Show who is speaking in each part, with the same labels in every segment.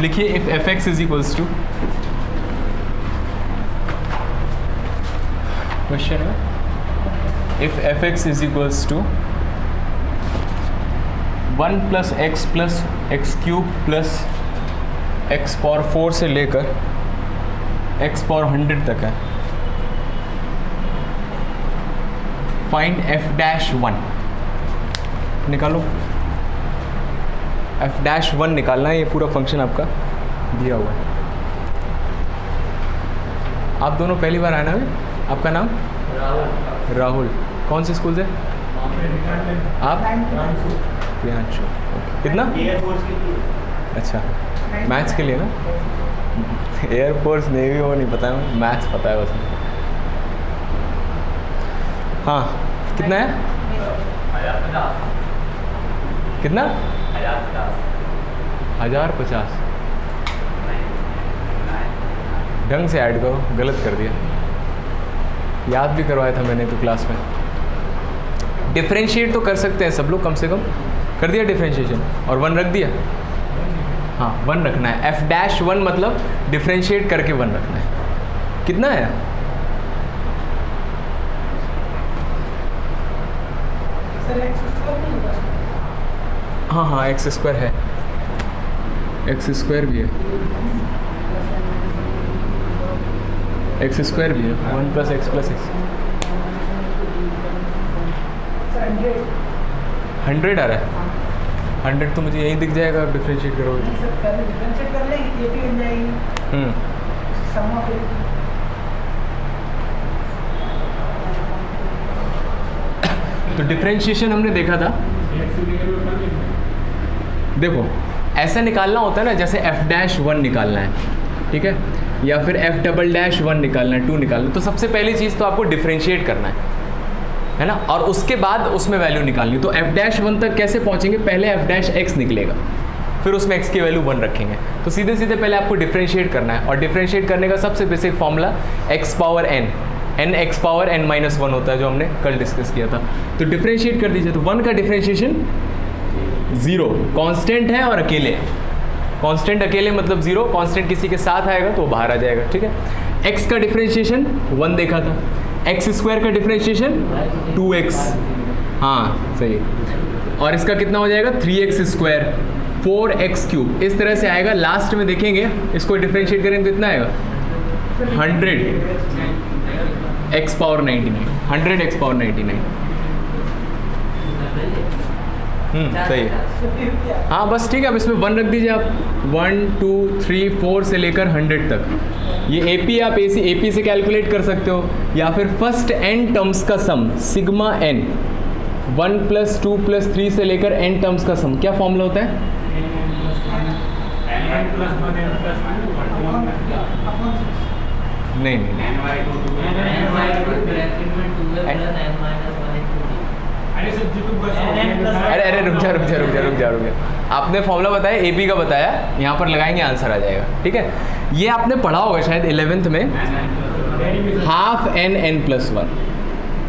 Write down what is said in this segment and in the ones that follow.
Speaker 1: लिखिए if F x is equals to, question है if F x is equals to 1 + x + x³ + x power 4 से लेकर x power 100 तक है, find f'1 निकालो। f'1 निकालना है, ये पूरा फंक्शन आपका दिया हुआ है। आप दोनों पहली बार आए ना अभी? आपका नाम? राहुल। कौन से स्कूल से आप? प्रियांशु। कितना? अच्छा, मैथ्स के लिए ना? एयरफोर्स नेवी वो नहीं पता है, मैथ्स पता है बस। हाँ, कितना है? कितना? 1050। ढंग से ऐड करो, गलत कर दिया। याद भी करवाया था मैंने तो क्लास में। डिफरेंशिएट तो कर सकते हैं सब लोग, कम से कम कर दिया डिफरेंशिएशन, और 1 रख दिया। हाँ, 1 रखना है। f'1 मतलब डिफरेंशिएट करके 1 रखना है। कितना है? हाँ हाँ, x² है, x² भी है, x² भी है। 1 + x + x 100 आ रहा है। 100 तो मुझे यही दिख जाएगा, आप डिफरेंशिएट करोगे। तो डिफरेंशिएशन हमने देखा था, देखो ऐसा निकालना होता है ना, जैसे f'1 निकालना है, ठीक है, या फिर f'1 निकालना है, 2 निकालना है। तो सबसे पहली चीज़ तो आपको डिफरेंशिएट करना है ना, और उसके बाद उसमें वैल्यू निकालनी। तो f'1 तक कैसे पहुंचेंगे? पहले f' निकलेगा, फिर उसमें x की वैल्यू 1 रखेंगे। तो सीधे सीधे पहले आपको डिफरेंशिएट करना है, और डिफरेंशिएट करने का सबसे basic formula x power n x power n-1 होता है, जो हमने कल डिस्कस किया था। तो डिफरेंशिएट कर दीजिए। तो 1 का डिफरेंशिएशन 0, कांस्टेंट है और अकेले। कांस्टेंट अकेले मतलब 0, कांस्टेंट किसी के साथ आएगा तो बाहर आ जाएगा, ठीक है। x का डिफरेंशिएशन 1 देखा था, x² का डिफरेंशिएशन 2x, हाँ सही। और इसका कितना हो जाएगा? 3x², 4x³, इस तरह से आएगा। लास्ट में देखेंगे इसको डिफरेंशिएट करेंगे तो इतना आएगा 100x पावर 99, 100x पावर 99। सही है। हाँ बस ठीक है, अब इसमें 1 रख दीजिए आप। 1 2 3 4 से लेकर 100 तक। ये AP आप AP से कैलकुलेट कर सकते हो, या फिर फर्स्ट n टर्म्स का सम सिग्मा n, 1 + 2 + 3 से लेकर n टर्म्स का सम। क्या फॉर्मूला होता है? नहीं अरे रुक जा। आपने फॉर्मूला बताया, AP का बताया, यहाँ पर लगाएंगे आंसर आ जाएगा, ठीक है। ये आपने पढ़ा होगा शायद 11th में, ½ n+1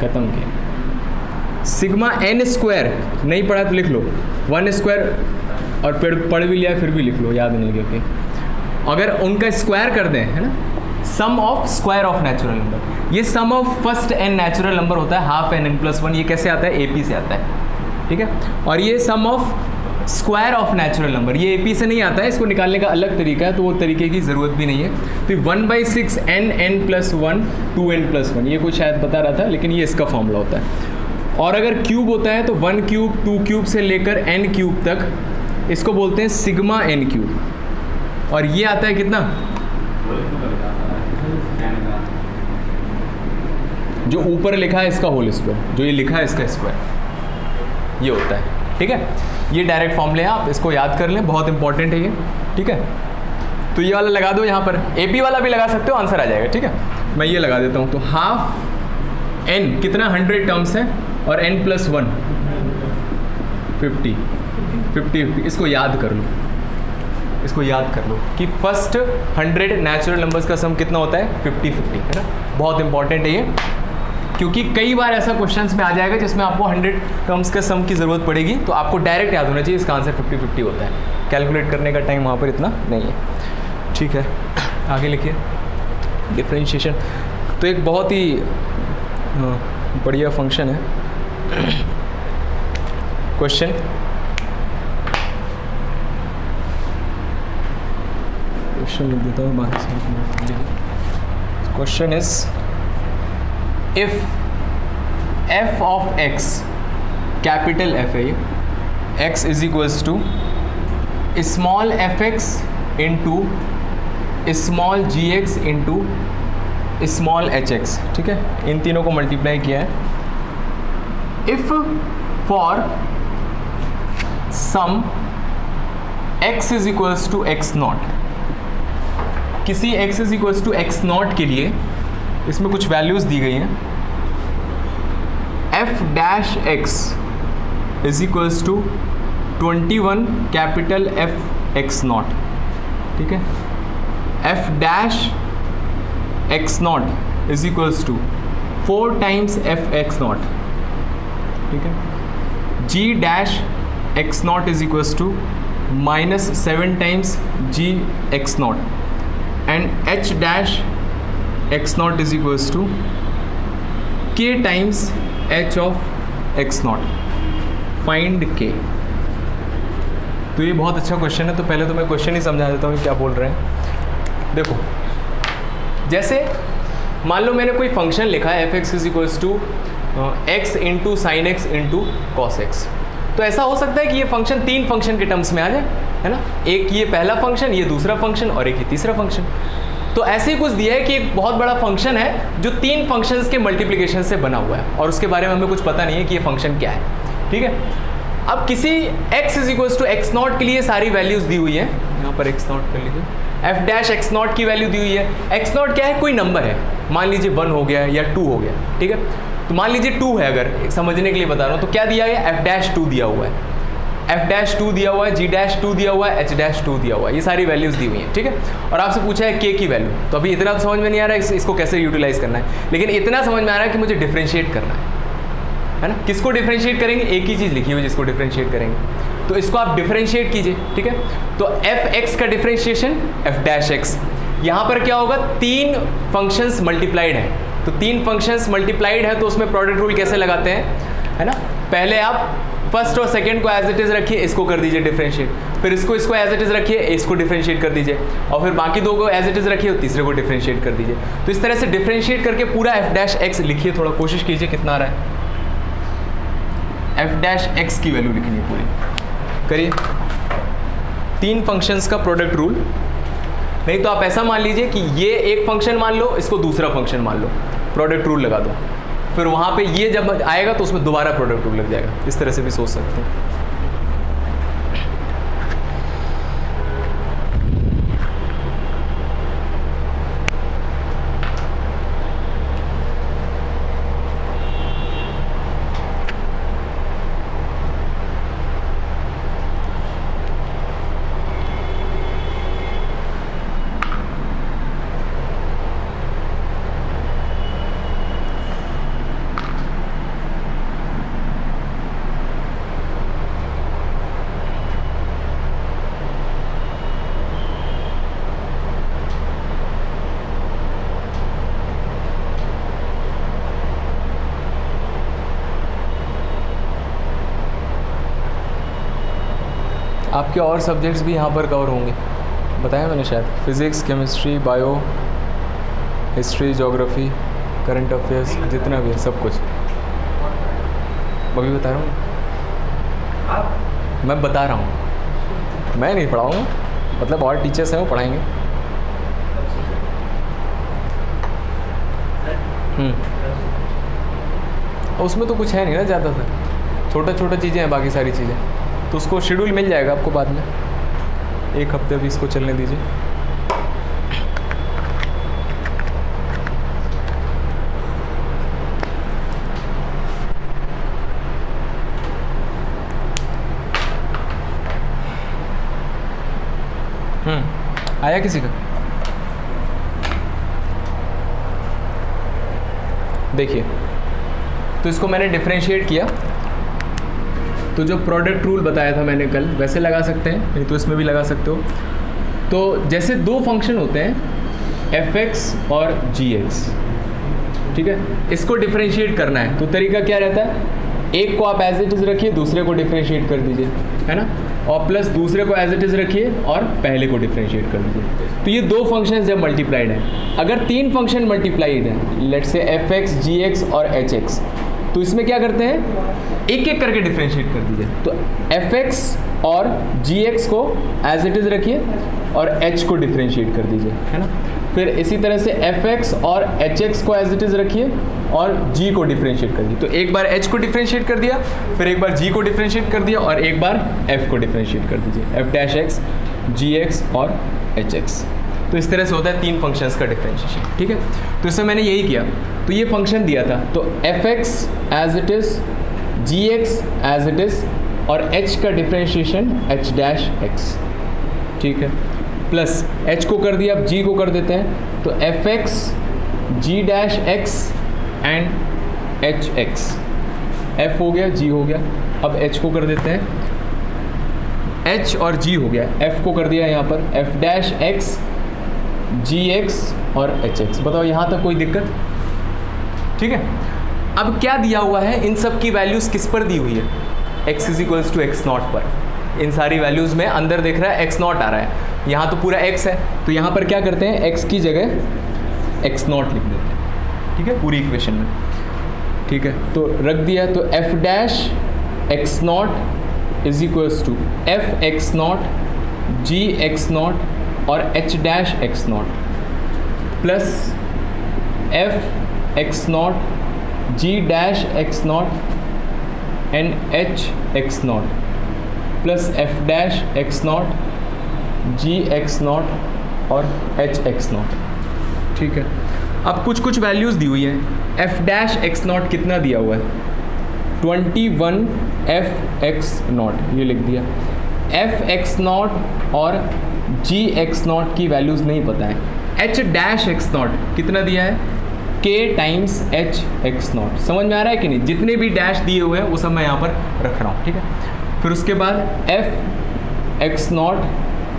Speaker 1: खत्म किया। सिग्मा n² नहीं पढ़ा तो लिख लो 1², और पढ़ भी लिया फिर भी लिख लो, याद नहीं क्योंकि अगर उनका स्क्वायर कर दें, है ना, sum of square of natural number. ये sum of first n natural number होता है, ½ n+1। ये कैसे आता है? AP से आता है, ठीक है। और ये sum of square of natural number, ये AP से नहीं आता है, इसको निकालने का अलग तरीका है, तो वो तरीके की ज़रूरत भी नहीं है। तो 1/6 n+1 2n+1, ये कुछ शायद बता रहा था, लेकिन ये इसका फॉर्मूला होता है। और अगर क्यूब होता है तो 1³ 2³ से लेकर n³ तक, इसको बोलते हैं सिग्मा n³। और ये आता है कितना? जो ऊपर लिखा है इसका होल स्क्वायर, जो ये लिखा है इसका स्क्वायर, ये होता है, ठीक है। ये डायरेक्ट फॉर्मूले हैं, आप इसको याद कर लें, बहुत इंपॉर्टेंट है ये, ठीक है। तो ये वाला लगा दो यहाँ पर, AP वाला भी लगा सकते हो, आंसर आ जाएगा, ठीक है। मैं ये लगा देता हूँ। तो ½ n कितना? 100 टर्म्स है, और n+1 50। इसको याद कर लो, इसको याद कर लो कि फर्स्ट 100 नेचुरल नंबर्स का सम कितना होता है? 50-50, है ना। बहुत इंपॉर्टेंट है ये, क्योंकि कई बार ऐसा क्वेश्चंस में आ जाएगा जिसमें आपको 100 टर्म्स के सम की ज़रूरत पड़ेगी, तो आपको डायरेक्ट याद होना चाहिए इसका आंसर 50-50 होता है। कैलकुलेट करने का टाइम वहाँ पर इतना नहीं है, ठीक है। आगे लिखिए डिफरेंशिएशन। तो एक बहुत ही बढ़िया फंक्शन है। क्वेश्चन, लिख देता हूँ बाकी सब। Question is if f of x, capital F है ये, x is equals to small fx into small gx into small hx, ठीक है। इन तीनों को मल्टीप्लाई किया है। If for some x is equals to x naught, किसी x is equals to x naught के लिए इसमें कुछ वैल्यूज दी गई हैं। f dash x is equals to 21 capital F x naught, ठीक है। f dash x naught is equals to 4 times f x naught, ठीक है। g dash x naught is equals to -7 times g x naught and h dash x naught is equals to k times h of x naught. Find k. तो ये बहुत अच्छा question है। तो पहले तो मैं क्वेश्चन ही समझा देता हूँ क्या बोल रहे हैं। देखो, जैसे मान लो मैंने कोई फंक्शन लिखा है F x is equals to x into sine x into cos x. तो ऐसा हो सकता है कि ये फंक्शन 3 फंक्शन के टर्म्स में आ जाए, है ना। एक ये पहला फंक्शन, ये दूसरा फंक्शन और एक ये तीसरा फंक्शन। तो ऐसे ही कुछ दिया है कि एक बहुत बड़ा फंक्शन है जो 3 फंक्शंस के मल्टीप्लिकेशन से बना हुआ है और उसके बारे में हमें कुछ पता नहीं है कि ये फंक्शन क्या है, ठीक है। अब किसी x is equals to x naught के लिए सारी वैल्यूज दी हुई है, यहाँ पर एक्स नॉट कर लीजिए। एफ डैश एक्स नॉट की वैल्यू दी हुई है। एक्स नॉट क्या है, कोई नंबर है, मान लीजिए 1 हो गया या 2 हो गया, ठीक है। तो मान लीजिए 2 है, अगर समझने के लिए बता रहा हूँ तो क्या दिया गया, एफ डैश 2 दिया हुआ है, एफ डैश 2 दिया हुआ है, जी डैश 2 दिया हुआ है, एच डैश 2 दिया हुआ है। ये सारी वैल्यूज दी हुई हैं, ठीक है। और आपसे पूछा है के की वैल्यू। तो अभी इतना तो समझ में नहीं आ रहा है इसको कैसे यूटिलाइज करना है, लेकिन इतना समझ में आ रहा है कि मुझे डिफरेंशिएट करना है ना। किसको डिफरेंशिएट करेंगे, एक ही चीज़ लिखी हुई जिसको डिफरेंशिएट करेंगे। तो इसको आप डिफरेंशिएट कीजिए, ठीक है। तो एफ एक्स का डिफरेंशिएशन एफ डैश एक्स, यहाँ पर क्या होगा, 3 फंक्शंस मल्टीप्लाइड हैं। तो 3 फंक्शंस मल्टीप्लाइड है तो उसमें प्रोडक्ट रूल कैसे लगाते हैं, है ना। पहले आप फर्स्ट और सेकंड को एज इट इज रखिए, इसको कर दीजिए डिफरेंशिएट, फिर इसको एज इट इज रखिए, इसको डिफरेंशिएट कर दीजिए, और फिर बाकी 2 को एज इट इज रखिए और तीसरे को डिफरेंशिएट कर दीजिए। तो इस तरह से डिफरेंशिएट करके पूरा एफ डैश एक्स लिखिए। थोड़ा कोशिश कीजिए कितना आ रहा है। एफ डैश एक्स की वैल्यू लिखनी है पूरी, करिए। 3 फंक्शंस का प्रोडक्ट रूल, नहीं तो आप ऐसा मान लीजिए कि ये एक फंक्शन मान लो, इसको दूसरा फंक्शन मान लो, प्रोडक्ट रूल लगा दो, फिर वहाँ पे ये जब आएगा तो उसमें दोबारा प्रोडक्ट रूल लग जाएगा। इस तरह से भी सोच सकते हैं। आपके और सब्जेक्ट्स भी यहाँ पर कवर होंगे, बताया मैंने शायद, physics, chemistry, bio, history, geography, current affairs, जितना भी है सब कुछ। अभी बता रहा हूँ, मैं बता रहा हूँ, मैं नहीं पढ़ाऊँगा, मतलब और टीचर्स हैं वो पढ़ाएंगे। उसमें तो कुछ है नहीं ना ज़्यादा सा, छोटा छोटा चीज़ें हैं, बाकी सारी चीज़ें तो उसको शेड्यूल मिल जाएगा आपको बाद में। 1 हफ्ते भी इसको चलने दीजिए। आया किसी का? देखिए, तो इसको मैंने डिफरेंशिएट किया। तो जो प्रोडक्ट रूल बताया था मैंने कल वैसे लगा सकते हैं, नहीं तो इसमें भी लगा सकते हो। तो जैसे दो फंक्शन होते हैं f(x) और g(x), ठीक है, इसको डिफ्रेंशिएट करना है तो तरीका क्या रहता है, एक को आप एज इट इज़ रखिए, दूसरे को डिफ्रेंशिएट कर दीजिए, है ना, और प्लस दूसरे को एज इट इज़ रखिए और पहले को डिफ्रेंशिएट कर दीजिए। तो ये दो फंक्शन जब मल्टीप्लाइड हैं, अगर तीन फंक्शन मल्टीप्लाइड हैं, लेट्स से f(x), g(x) और h(x), तो इसमें क्या करते हैं, एक एक करके डिफ्रेंशिएट कर दीजिए। तो f(x) और g(x) को एज इट इज़ रखिए और h को डिफ्रेंशिएट कर दीजिए, है ना। फिर इसी तरह से f(x) और h(x) को एज इट इज़ रखिए और g को डिफ्रेंशिएट कर दीजिए। तो एक बार h को डिफ्रेंशिएट कर दिया, फिर एक बार g को डिफ्रेंशिएट कर दिया और एक बार f को डिफ्रेंशिएट कर दीजिए, f'(x), g(x) और h(x). तो इस तरह से होता है तीन फंक्शंस का डिफ्रेंशिएशन, ठीक है। तो इसमें मैंने यही किया, तो ये फंक्शन दिया था, तो f(x) as it is, g(x) as it is और h का डिफ्रेंशिएशन h'(x), ठीक है, प्लस h को कर दिया, अब g को कर देते हैं, तो f(x), g'(x) and h(x), f हो गया, g हो गया, अब h को कर देते हैं, h और g हो गया, f को कर दिया यहाँ पर f'(x), g(x) और h(x). बताओ यहाँ तक कोई दिक्कत, ठीक है। अब क्या दिया हुआ है, इन सब की वैल्यूज़ किस पर दी हुई है, x = x0 पर। इन सारी वैल्यूज़ में अंदर देख रहा है x0 आ रहा है, यहाँ तो पूरा x है, तो यहाँ पर क्या करते हैं, x की जगह x0 लिख देते हैं, ठीक है, पूरी इक्वेशन में, ठीक है। तो रख दिया, तो f'(x0) = f(x0), g(x0) और h'(x0) plus f(x0), g'(x0) and h(x0) plus f'(x0), g(x0) और h(x0), ठीक है। अब कुछ कुछ वैल्यूज़ दी हुई हैं, f'(x0) कितना दिया हुआ है, 21 f(x0), ये लिख दिया। f(x0) और g(x0) की वैल्यूज़ नहीं पता है, h'(x0) कितना दिया है, k टाइम्स h(x0). समझ में आ रहा है कि नहीं, जितने भी डैश दिए हुए हैं वो सब मैं यहाँ पर रख रहा हूँ, ठीक है। फिर उसके बाद f(x0),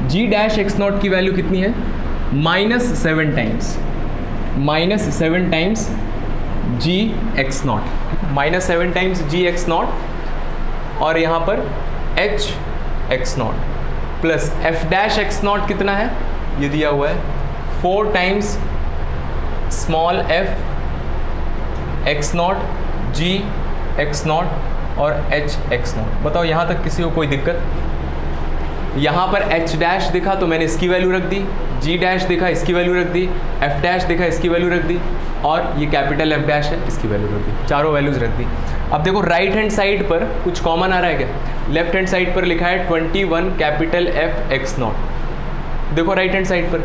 Speaker 1: g'(x0) की वैल्यू कितनी है, -7 times, -7 times g(x0), -7 times g(x0) और यहाँ पर h(x0) प्लस f'(x0) कितना है, ये दिया हुआ है 4 टाइम्स स्मॉल f(x0), g(x0) और h(x0). बताओ यहाँ तक किसी को कोई दिक्कत, यहाँ पर h' दिखा तो मैंने इसकी वैल्यू रख दी, g' दिखा इसकी वैल्यू रख दी, f' दिखा इसकी वैल्यू रख दी, और ये कैपिटल F' है इसकी वैल्यू रख दी, चारों वैल्यूज़ रख दी। अब देखो राइट हैंड साइड पर कुछ कॉमन आ रहा है क्या, लेफ्ट हैंड साइड पर लिखा है 21 कैपिटल f(x0). देखो राइट हैंड साइड पर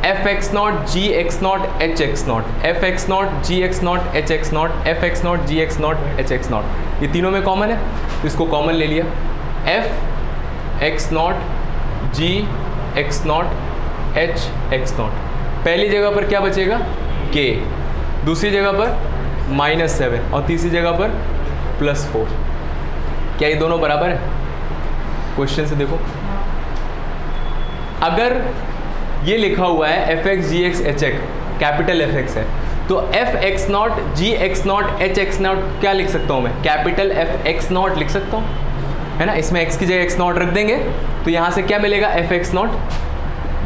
Speaker 1: f(x0), g(x0), h(x0), f(x0), g(x0), h(x0), f(x0), g(x0), h(x0), ये तीनों में कॉमन है, तो इसको कॉमन ले लिया, f(x0), g(x0), h(x0). पहली जगह पर क्या बचेगा, k, दूसरी जगह पर -7 और तीसरी जगह पर +4। क्या ये दोनों बराबर है, क्वेश्चन से देखो। अगर ये लिखा हुआ है f(x), g(x), h(x), capital f(x) है, तो f(x0), g(x0), h(x0) क्या लिख सकता हूँ मैं, कैपिटल f(x0) लिख सकता हूँ, है ना। इसमें x की जगह x0 रख देंगे तो यहाँ से क्या मिलेगा, f(x0),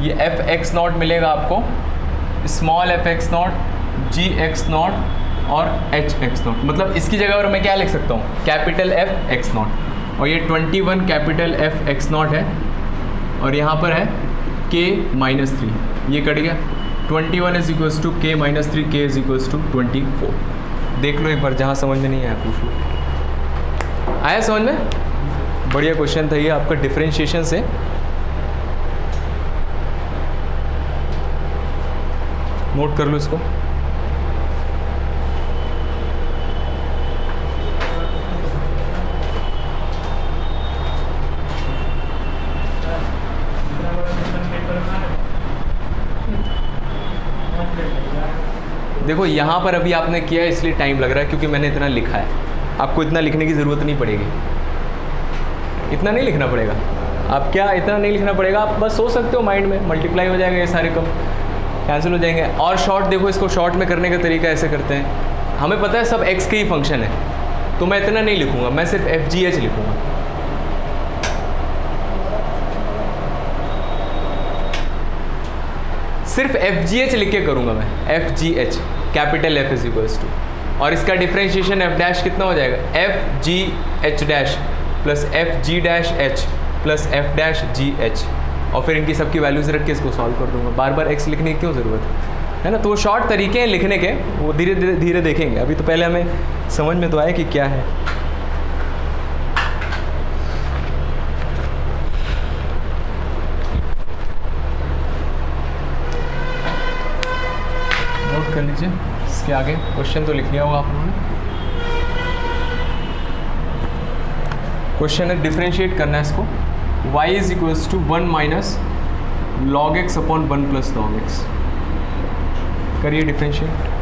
Speaker 1: ये f(x0) मिलेगा आपको स्मॉल f(x0), g(x0) और h(x0), मतलब इसकी जगह पर मैं क्या लिख सकता हूँ, कैपिटल f(x0), और ये 21 कैपिटल f(x0) है, और यहाँ पर है k-3, ये कट गया, 21 = k-3, k = 24। देख लो एक बार, जहाँ समझ में नहीं आया पूछ लो। आया समझ में, बढ़िया क्वेश्चन था ये आपका डिफरेंशिएशन से। नोट कर लो इसको। देखो यहाँ पर अभी आपने किया है इसलिए टाइम लग रहा है, क्योंकि मैंने इतना लिखा है, आपको इतना लिखने की ज़रूरत नहीं पड़ेगी। इतना नहीं लिखना पड़ेगा। आप क्या इतना नहीं लिखना पड़ेगा, आप बस सोच सकते हो माइंड में, मल्टीप्लाई हो जाएगा, ये सारे कम कैंसिल हो जाएंगे। और शॉर्ट देखो, इसको शॉर्ट में करने का तरीका ऐसे करते हैं, हमें पता है सब x के ही फंक्शन है, तो मैं इतना नहीं लिखूंगा, मैं सिर्फ FGH लिखूंगा। सिर्फ FGH लिख के करूंगा मैं, FGH, capital F is equals to, और इसका डिफरेंशिएशन F डैश कितना हो जाएगा, FGH dash plus FG dash H plus F dash GH, और फिर इनकी सबकी वैल्यूज रख के इसको सॉल्व कर दूंगा। बार बार x लिखने की क्यों ज़रूरत है ना। तो वो शॉर्ट तरीके हैं लिखने के, वो धीरे धीरे देखेंगे। अभी तो पहले हमें समझ में तो आए कि क्या है। नोट कर लीजिए, इसके आगे क्वेश्चन तो लिख लिया होगा आप लोगों ने। क्वेश्चन है डिफरेंशिएट करना है इसको, y is equals to 1 minus log x upon 1 plus log X. करिए differentiate.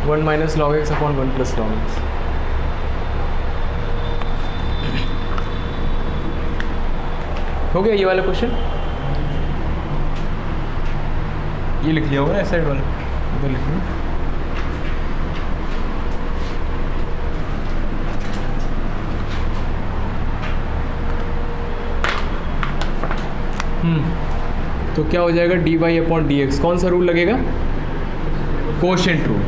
Speaker 1: One minus log x upon 1 plus log X. हो गया ये वाला क्वेश्चन, ये लिख लिया होगा ना साइड वाला, इधर लिख लिया। तो क्या हो जाएगा, dy अपॉन dx। कौन सा रूल लगेगा, कोशेंट रूल।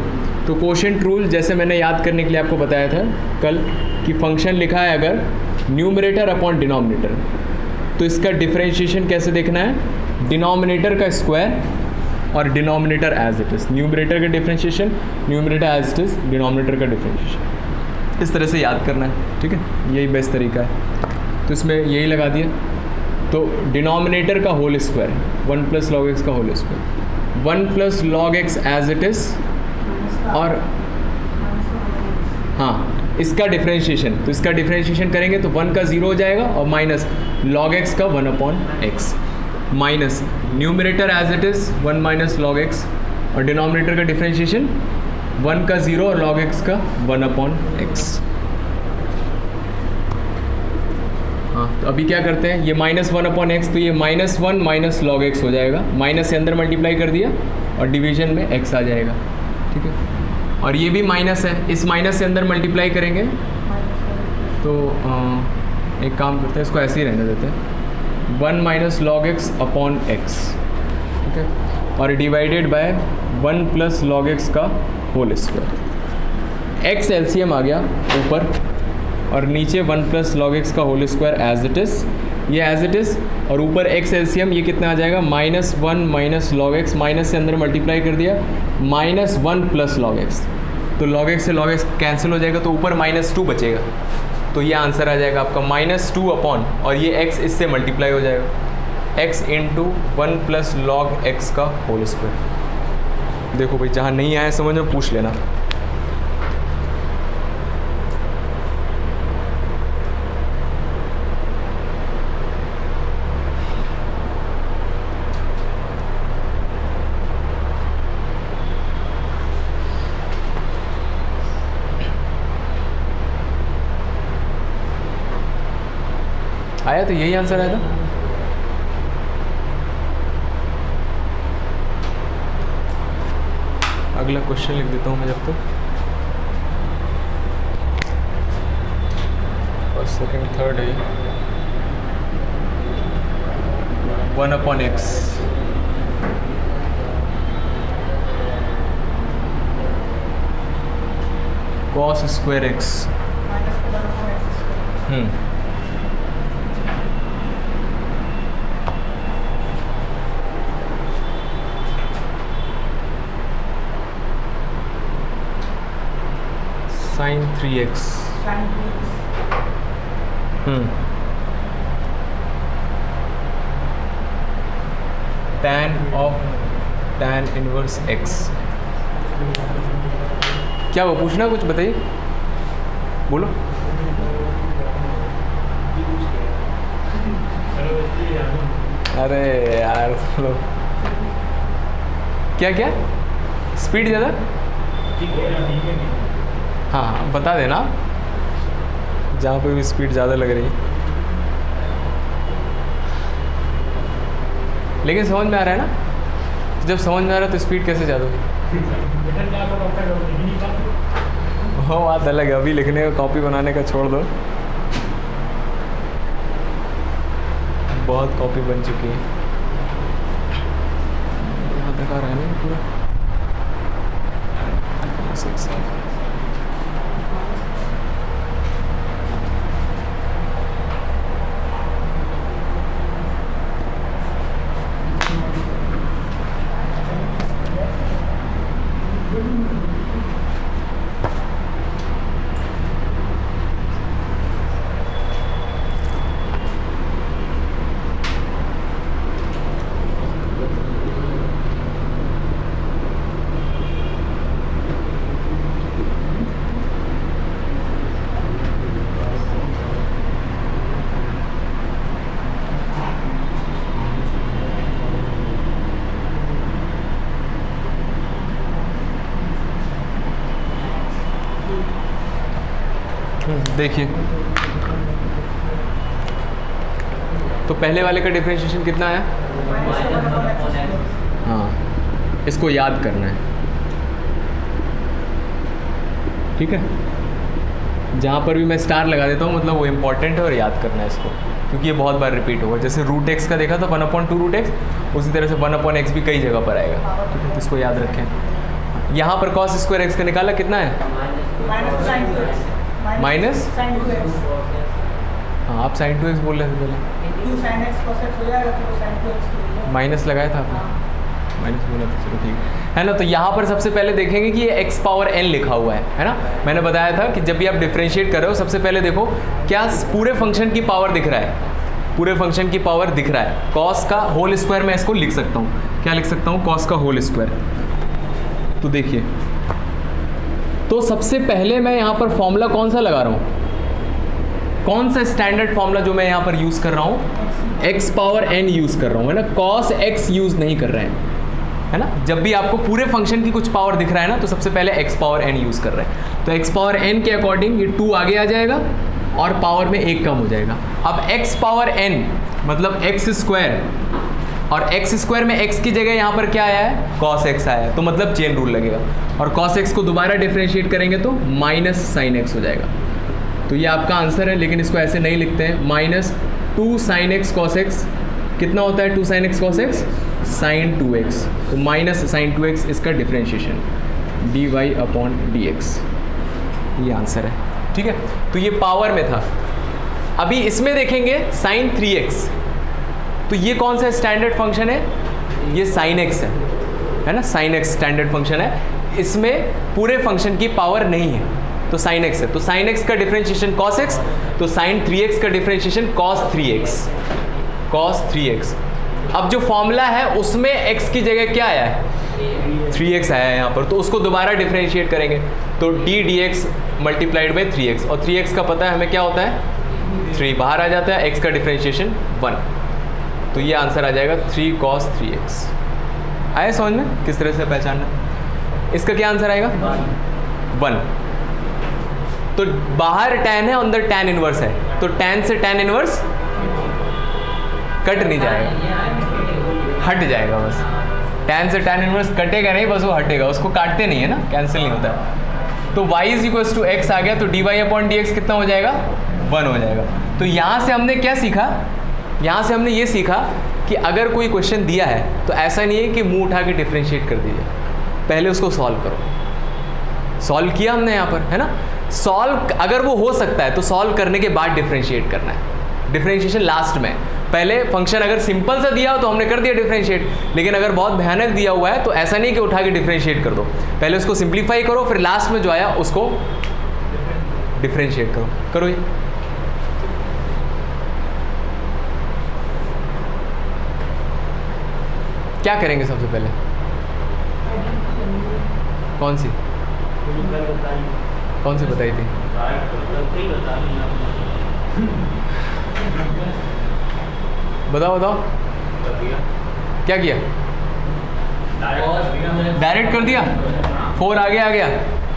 Speaker 1: तो कोशेंट रूल जैसे मैंने याद करने के लिए आपको बताया था कल कि फंक्शन लिखा है अगर न्यूमरेटर अपॉन डिनोमिनेटर, तो इसका डिफरेंशिएशन कैसे देखना है, डिनोमिनेटर का स्क्वायर और denominator as it is. Numerator का differentiation, numerator as it is, denominator का डिफरेंशिएशन, इस तरह से याद करना है। ठीक है, यही बेस्ट तरीका है। तो इसमें यही लगा दिया। तो डिनोमिनेटर का whole square 1 plus log x का whole square, 1 plus log X as it is, और हाँ इसका डिफरेंशिएशन, तो इसका डिफरेंशिएशन करेंगे तो 1 का 0 हो जाएगा और माइनस लॉग एक्स का 1 upon x, minus numerator as it is 1 minus log x, और डिनोमिनेटर का डिफरेंशिएशन 1 का 0 और लॉग एक्स का 1 अपॉन एक्स। हाँ तो अभी क्या करते हैं, ये -1 अपॉन एक्स, तो ये -1 माइनस लॉग एक्स हो जाएगा, माइनस से अंदर मल्टीप्लाई कर दिया और डिवीजन में एक्स आ जाएगा। ठीक है, और ये भी माइनस है, इस माइनस से अंदर मल्टीप्लाई करेंगे तो एक काम करते हैं, इसको ऐसे ही रहने देते हैं, 1 minus log x upon x. ठीक है, और divided by 1 plus log x का होल स्क्वायर। एक्स एलसीएम आ गया ऊपर और नीचे 1 प्लस लॉग एक्स का whole square as it is, ये एज इट इज़, और ऊपर एक्स एलसीएम ये कितना आ जाएगा, -1 माइनस लॉग एक्स, माइनस से अंदर मल्टीप्लाई कर दिया, -1 प्लस लॉग एक्स, तो लॉग एक्स से लॉग एक्स कैंसिल हो जाएगा, तो ऊपर -2 बचेगा, तो ये आंसर आ जाएगा आपका -2 अपॉन, और ये एक्स इससे मल्टीप्लाई हो जाएगा, x into 1 plus log x का होल स्क्वायर। देखो भाई जहाँ नहीं आया समझ में पूछ लेना। आया, तो यही आंसर आया था। अगला क्वेश्चन लिख देता हूँ मैं जब तक। फर्स्ट सेकेंड थर्ड है 1/x cos square x sin 3x tan inverse x। क्या वो पूछना कुछ बताइए, बोलो। अरे यार चलो, क्या क्या स्पीड ज़्यादा? हाँ बता देना जहाँ पे भी स्पीड ज़्यादा लग रही है, लेकिन समझ में आ रहा है ना? जब समझ में आ रहा है तो स्पीड कैसे ज़्यादा हो? बात अलग है, अभी लिखने का कॉपी बनाने का छोड़ दो, बहुत कॉपी बन चुकी है। यहाँ दिखा रहा है ना पूरा। देखिए तो पहले वाले का डिफरेंशिएशन कितना है? हाँ, इसको याद करना है, ठीक है। जहाँ पर भी मैं स्टार लगा देता हूँ मतलब वो इम्पॉर्टेंट है और याद करना है इसको, क्योंकि ये बहुत बार रिपीट होगा। जैसे रूट एक्स का देखा था 1/2 रूट एक्स, उसी तरह से 1/x भी कई जगह पर आएगा, ठीक है। तो इसको याद रखें। यहाँ पर cos स्क्वायर एक्स का निकाला कितना है? माइनस, हाँ आप sin 2x बोल रहे थे पहले, माइनस लगाया था आपने, माइनस बोला था, चलो ठीक है ना। तो यहाँ पर सबसे पहले देखेंगे कि ये x पावर n लिखा हुआ है ना। मैंने बताया था कि जब भी आप डिफरेंशिएट कर रहे हो सबसे पहले देखो क्या पूरे फंक्शन की पावर दिख रहा है, पूरे फंक्शन की पावर दिख रहा है। cos का होल स्क्वायर मैं इसको लिख सकता हूँ, क्या लिख सकता हूँ? cos का होल स्क्वायर। तो देखिए, तो सबसे पहले मैं यहाँ पर फॉर्मूला कौन सा लगा रहा हूँ, कौन सा स्टैंडर्ड फॉर्मूला जो मैं यहाँ पर यूज़ कर रहा हूँ? x पावर n यूज़ कर रहा हूँ, है ना। cos x यूज़ नहीं कर रहे हैं, है ना। जब भी आपको पूरे फंक्शन की कुछ पावर दिख रहा है ना, तो सबसे पहले x पावर n यूज़ कर रहे हैं। तो x पावर n के अकॉर्डिंग ये 2 आगे आ जाएगा और पावर में 1 कम हो जाएगा। अब x पावर n मतलब x स्क्वायर, और x स्क्वायर में x की जगह यहाँ पर क्या आया है? cos x आया है, तो मतलब चेन रूल लगेगा। और cos x को दोबारा डिफरेंशिएट करेंगे तो माइनस साइन x हो जाएगा। तो ये आपका आंसर है, लेकिन इसको ऐसे नहीं लिखते हैं। -2 sin x cos x कितना होता है? 2 sin x cos x sin 2x, तो माइनस sin 2x इसका डिफरेंशिएशन dy/dx, ये आंसर है, ठीक है। तो ये पावर में था। अभी इसमें देखेंगे sin 3x, तो ये कौन सा स्टैंडर्ड फंक्शन है? ये sin x है ना, sin x स्टैंडर्ड फंक्शन है। इसमें पूरे फंक्शन की पावर नहीं है, तो sin x है। तो sin x का डिफरेंशिएशन cos x, तो sin 3x का differentiation cos 3x, cos 3x। अब जो फॉर्मूला है उसमें x की जगह क्या आया है? 3x आया है यहाँ पर, तो उसको दोबारा डिफरेंशिएट करेंगे तो d dx multiplied by 3x, और 3x का पता है हमें क्या होता है? 3 बाहर आ जाता है, x का डिफरेंशिएशन 1, तो ये आंसर आ जाएगा 3 cos 3x। आया समझ में किस तरह से पहचानना? इसका क्या आंसर आएगा? 1। तो बाहर tan है, अंदर tan इनवर्स है, तो tan से tan इनवर्स कट नहीं जाएगा, हट जाएगा बस, tan से tan इनवर्स कटेगा नहीं, बस वो हटेगा, उसको काटते नहीं है ना, कैंसिल नहीं होता है। तो y is equals to X आ गया, तो dy अपॉन dx कितना हो जाएगा, 1 हो जाएगा। तो यहाँ से हमने क्या सीखा, यहाँ से हमने ये सीखा कि अगर कोई क्वेश्चन दिया है तो ऐसा नहीं है कि मुंह उठा के डिफ्रेंशिएट कर दीजिए, पहले उसको सॉल्व करो। सॉल्व किया हमने यहाँ पर, है ना। सॉल्व अगर वो हो सकता है तो सॉल्व करने के बाद डिफ्रेंशिएट करना है, डिफ्रेंशिएशन लास्ट में। पहले फंक्शन अगर सिंपल सा दिया हो तो हमने कर दिया डिफ्रेंशिएट, लेकिन अगर बहुत भयानक दिया हुआ है तो ऐसा नहीं कि उठा के डिफ्रेंशिएट कर दो, पहले उसको सिंप्लीफाई करो, फिर लास्ट में जो आया उसको डिफ्रेंशिएट करो। करो ये, क्या करेंगे सबसे पहले, कौन सी बताई थी, बताओ बताओ क्या किया, डायरेक्ट कर दिया, 4 आगे आ गया,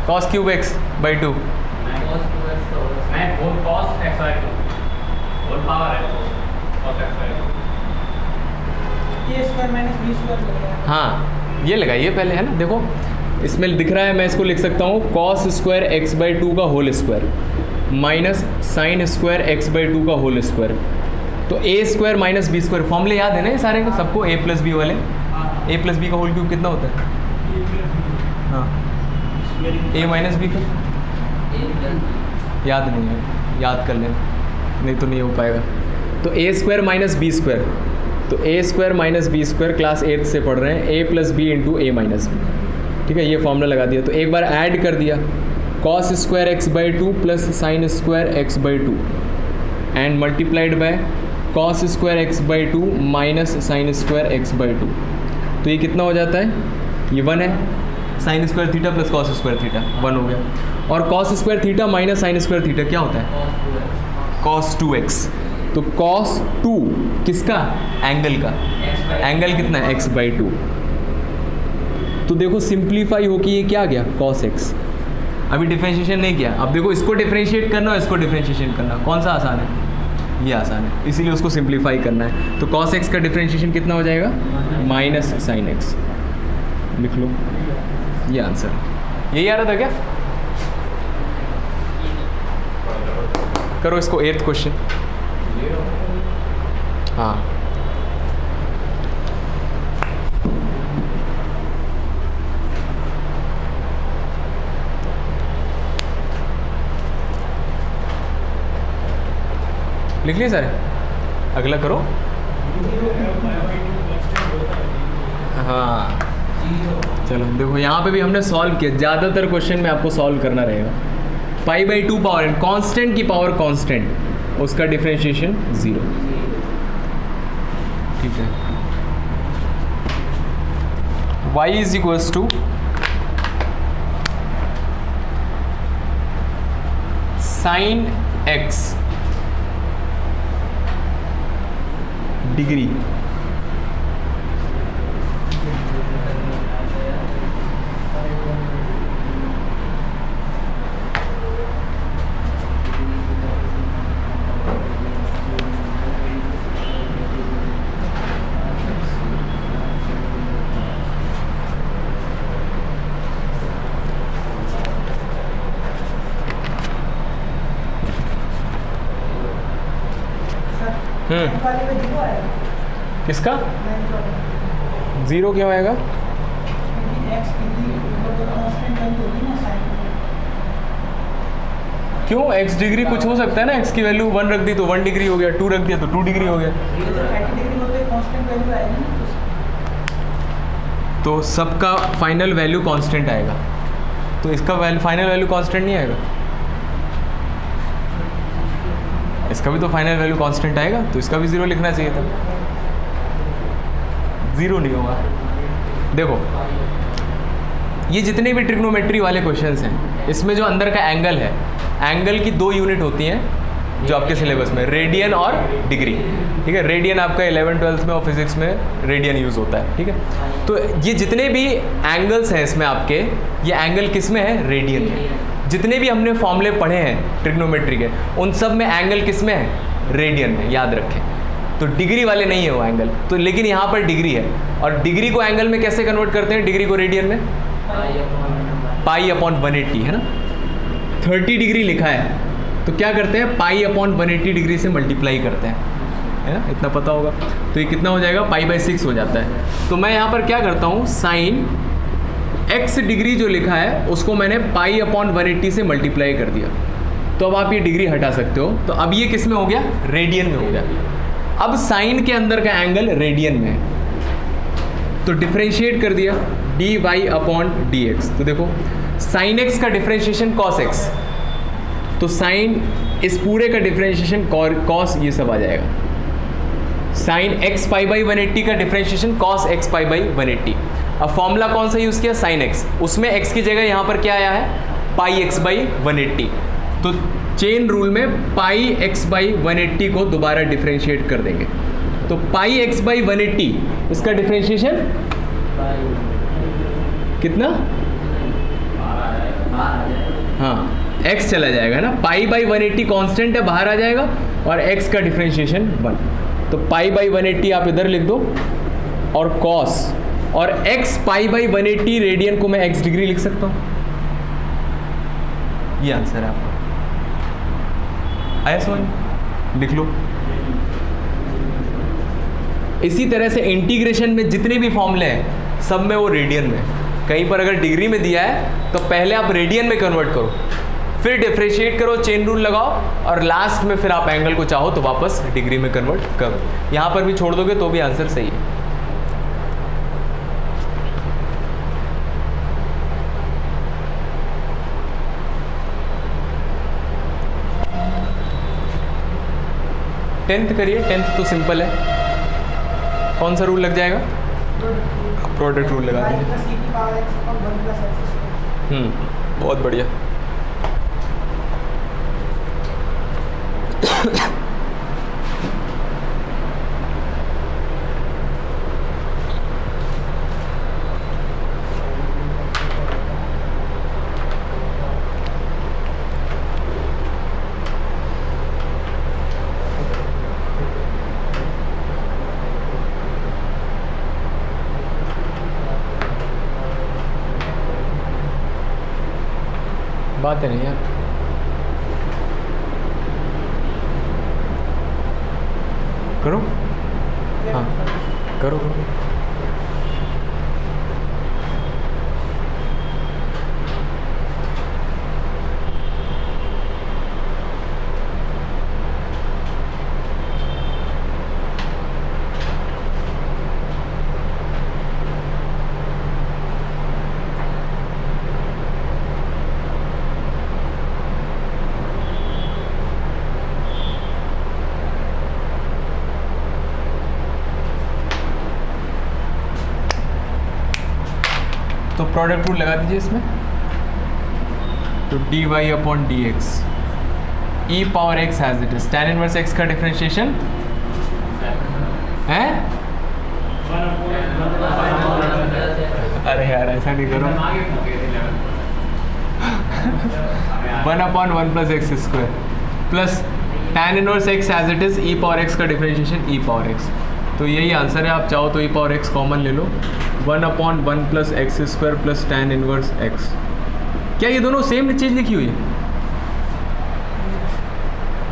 Speaker 1: cos क्यूब x बाई 2, हाँ ये लगाइए पहले, है ना। देखो इसमें दिख रहा है, मैं इसको लिख सकता हूँ cos स्क्वायर एक्स बाई 2 का whole square minus sine square x by 2 का होल स्क्वायर। तो a square minus b square, फॉर्मूले याद है ना ये सारे को सबको, a प्लस बी वाले, a प्लस बी का होल क्यूब कितना होता है, हाँ a माइनस बी का याद नहीं है, याद कर लेना, नहीं तो नहीं हो पाएगा। तो a square minus b square, तो a square minus b square class 8th से पढ़ रहे हैं, a plus b into a minus b, ठीक है। ये फॉर्मूला लगा दिया, तो एक बार ऐड कर दिया, cos square x by 2 plus sign square x by 2 and multiplied by cos square x by 2 minus sine square x by 2। तो ये कितना हो जाता है, ये 1 है, sine square theta plus cos square theta 1 हो गया, और cos square theta minus sine square theta क्या होता है, cos 2x। तो cos 2 किसका, एंगल का, एंगल कितना है x बाई 2। तो देखो सिंप्लीफाई हो कि ये क्या आ गया, cos x। अभी डिफरेंशिएशन नहीं किया, अब देखो इसको डिफरेंशिएट करना और इसको डिफरेंशिएशन करना, कौन सा आसान है, ये आसान है, इसीलिए उसको सिंप्लीफाई करना है। तो cos x का डिफरेंशिएशन कितना हो जाएगा, माइनस साइन x, लिख लो ये आंसर। यही आ रहा था क्या, करो इसको 8th क्वेश्चन। हाँ लिख लिए सारे, अगला करो। हाँ चलो देखो यहाँ पे भी हमने सॉल्व किया, ज़्यादातर क्वेश्चन में आपको सॉल्व करना रहेगा। Pi by 2 power n, constant की पावर कांस्टेंट, उसका डिफरेंशिएशन 0, ठीक है। y is equals to sine x degree किसका 0 क्यों आएगा, क्यों x डिग्री कुछ हो सकता है ना, x की वैल्यू 1 रख दी तो 1 डिग्री हो गया, 2 रख दिया तो 2 डिग्री हो गया। तो सबका फाइनल वैल्यू कांस्टेंट आएगा, तो इसका फाइनल वैल्यू कांस्टेंट नहीं आएगा, इसका भी तो फाइनल वैल्यू कांस्टेंट आएगा, तो इसका भी 0 लिखना चाहिए था, 0 नहीं होगा। देखो ये जितने भी ट्रिग्नोमेट्री वाले क्वेश्चंस हैं, इसमें जो अंदर का एंगल है, एंगल की 2 यूनिट होती हैं जो आपके सिलेबस में, रेडियन और डिग्री, ठीक है। रेडियन आपका 11th-12th में और फिजिक्स में रेडियन यूज़ होता है, ठीक है। तो ये जितने भी एंगल्स हैं इसमें आपके, ये एंगल किस में है, रेडियन में। जितने भी हमने फॉर्मूले पढ़े हैं ट्रिग्नोमेट्री के, उन सब में एंगल किस में है, रेडियन में, याद रखें। तो डिग्री वाले नहीं है वो एंगल, तो लेकिन यहाँ पर डिग्री है। और डिग्री को एंगल में कैसे कन्वर्ट करते हैं, डिग्री को रेडियन में पाई अपॉन 180 है ना। 30 डिग्री लिखा है तो क्या करते हैं, पाई अपॉन 180 डिग्री से मल्टीप्लाई करते हैं, है ना, इतना पता होगा। तो ये कितना हो जाएगा, पाई/6 हो जाता है। तो मैं यहाँ पर क्या करता हूँ, साइन x डिग्री जो लिखा है उसको मैंने पाई अपॉन 180 से मल्टीप्लाई कर दिया। तो अब आप ये डिग्री हटा सकते हो। तो अब ये किस में हो गया, रेडियन में हो गया। अब साइन के अंदर का एंगल रेडियन में है, तो डिफरेंशिएट कर दिया dy अपॉन dx। तो देखो साइन x का डिफरेंशिएशन cos x, तो साइन इस पूरे का डिफरेंशिएशन cos ये सब आ जाएगा। साइन x पाई/180 का डिफरेंशिएशन cos x पाई/180। अब फॉर्मूला कौन सा यूज़ किया, साइन x, उसमें x की जगह यहाँ पर क्या आया है, पाई x/180। तो चेन रूल में पाई x/180 को दोबारा डिफरेंशिएट कर देंगे। तो पाई x/180 इसका डिफरेंशिएशन कितना, हाँ x चला जाएगा ना, पाई/180 कांस्टेंट है, बाहर आ जाएगा, और x का डिफरेंशिएशन 1। तो पाई/180 आप इधर लिख दो, और cos, और x पाई/180 रेडियन को मैं x डिग्री लिख सकता हूँ। ये आंसर है आपका, आया समझ, लिख लो। इसी तरह से इंटीग्रेशन में जितने भी फॉर्मूले हैं सब में वो रेडियन में। कहीं पर अगर डिग्री में दिया है तो पहले आप रेडियन में कन्वर्ट करो, फिर डिफरेंशिएट करो, चेन रूल लगाओ, और लास्ट में फिर आप एंगल को चाहो तो वापस डिग्री में कन्वर्ट करो। यहाँ पर भी छोड़ दोगे तो भी आंसर सही है। टेंथ करिए, टेंथ तो सिंपल है। कौन सा रूल लग जाएगा, प्रोडक्ट रूल लगा दीजिए। बहुत बढ़िया। बात है नहीं यार, करो, हाँ करो करो। तो प्रोडक्ट रूल लगा दीजिए इसमें। तो dy upon dx e power x as it is, tan inverse x का डिफरेंशिएशन है, अरे यार ऐसा नहीं करो, 1/1 plus x square plus tan inverse x as it is e power x का डिफरेंशिएशन e पावर x। तो यही आंसर है। आप चाहो तो e पावर x कॉमन ले लो, 1/1 plus x square plus tan inverse x। क्या ये दोनों सेम चीज़ लिखी हुई है,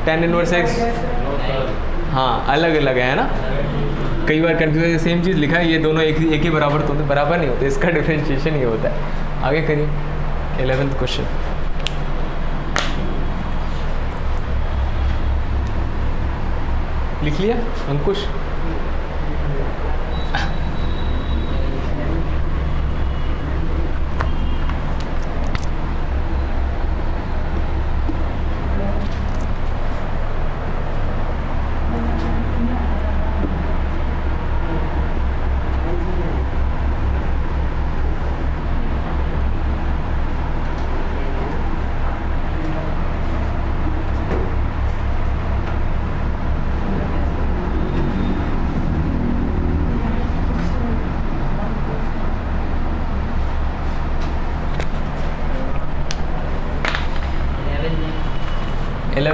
Speaker 1: tan इनवर्स x? हाँ अलग अलग है ना, कई बार कंफ्यूज है, सेम चीज़ लिखा है, ये दोनों एक ही बराबर तो होते, बराबर नहीं होते, इसका डिफरेंशिएशन ये होता है। आगे करिए 11th क्वेश्चन। लिख लिया अंकुश?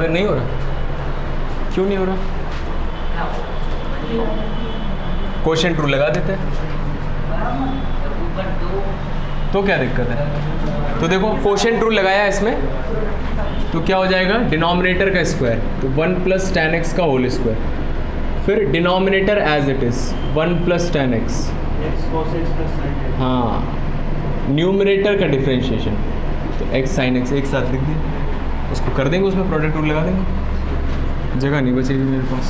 Speaker 1: नहीं हो रहा, क्यों नहीं हो रहा? क्वोशिएंट रूल लगा देते हैं, तो क्या दिक्कत है। तो देखो क्वोशिएंट रूल लगाया इसमें, तो क्या हो जाएगा, डिनोमिनेटर का स्क्वायर तो 1 + tan x का होल स्क्वायर, फिर denominator as it is 1 + tan x, हाँ, न्यूमरेटर का डिफ्रेंशिएशन तो x sin x एक साथ लिख दिया, उसको कर देंगे, उसमें प्रोडक्ट रूल लगा देंगे, जगह नहीं बचेगी मेरे पास।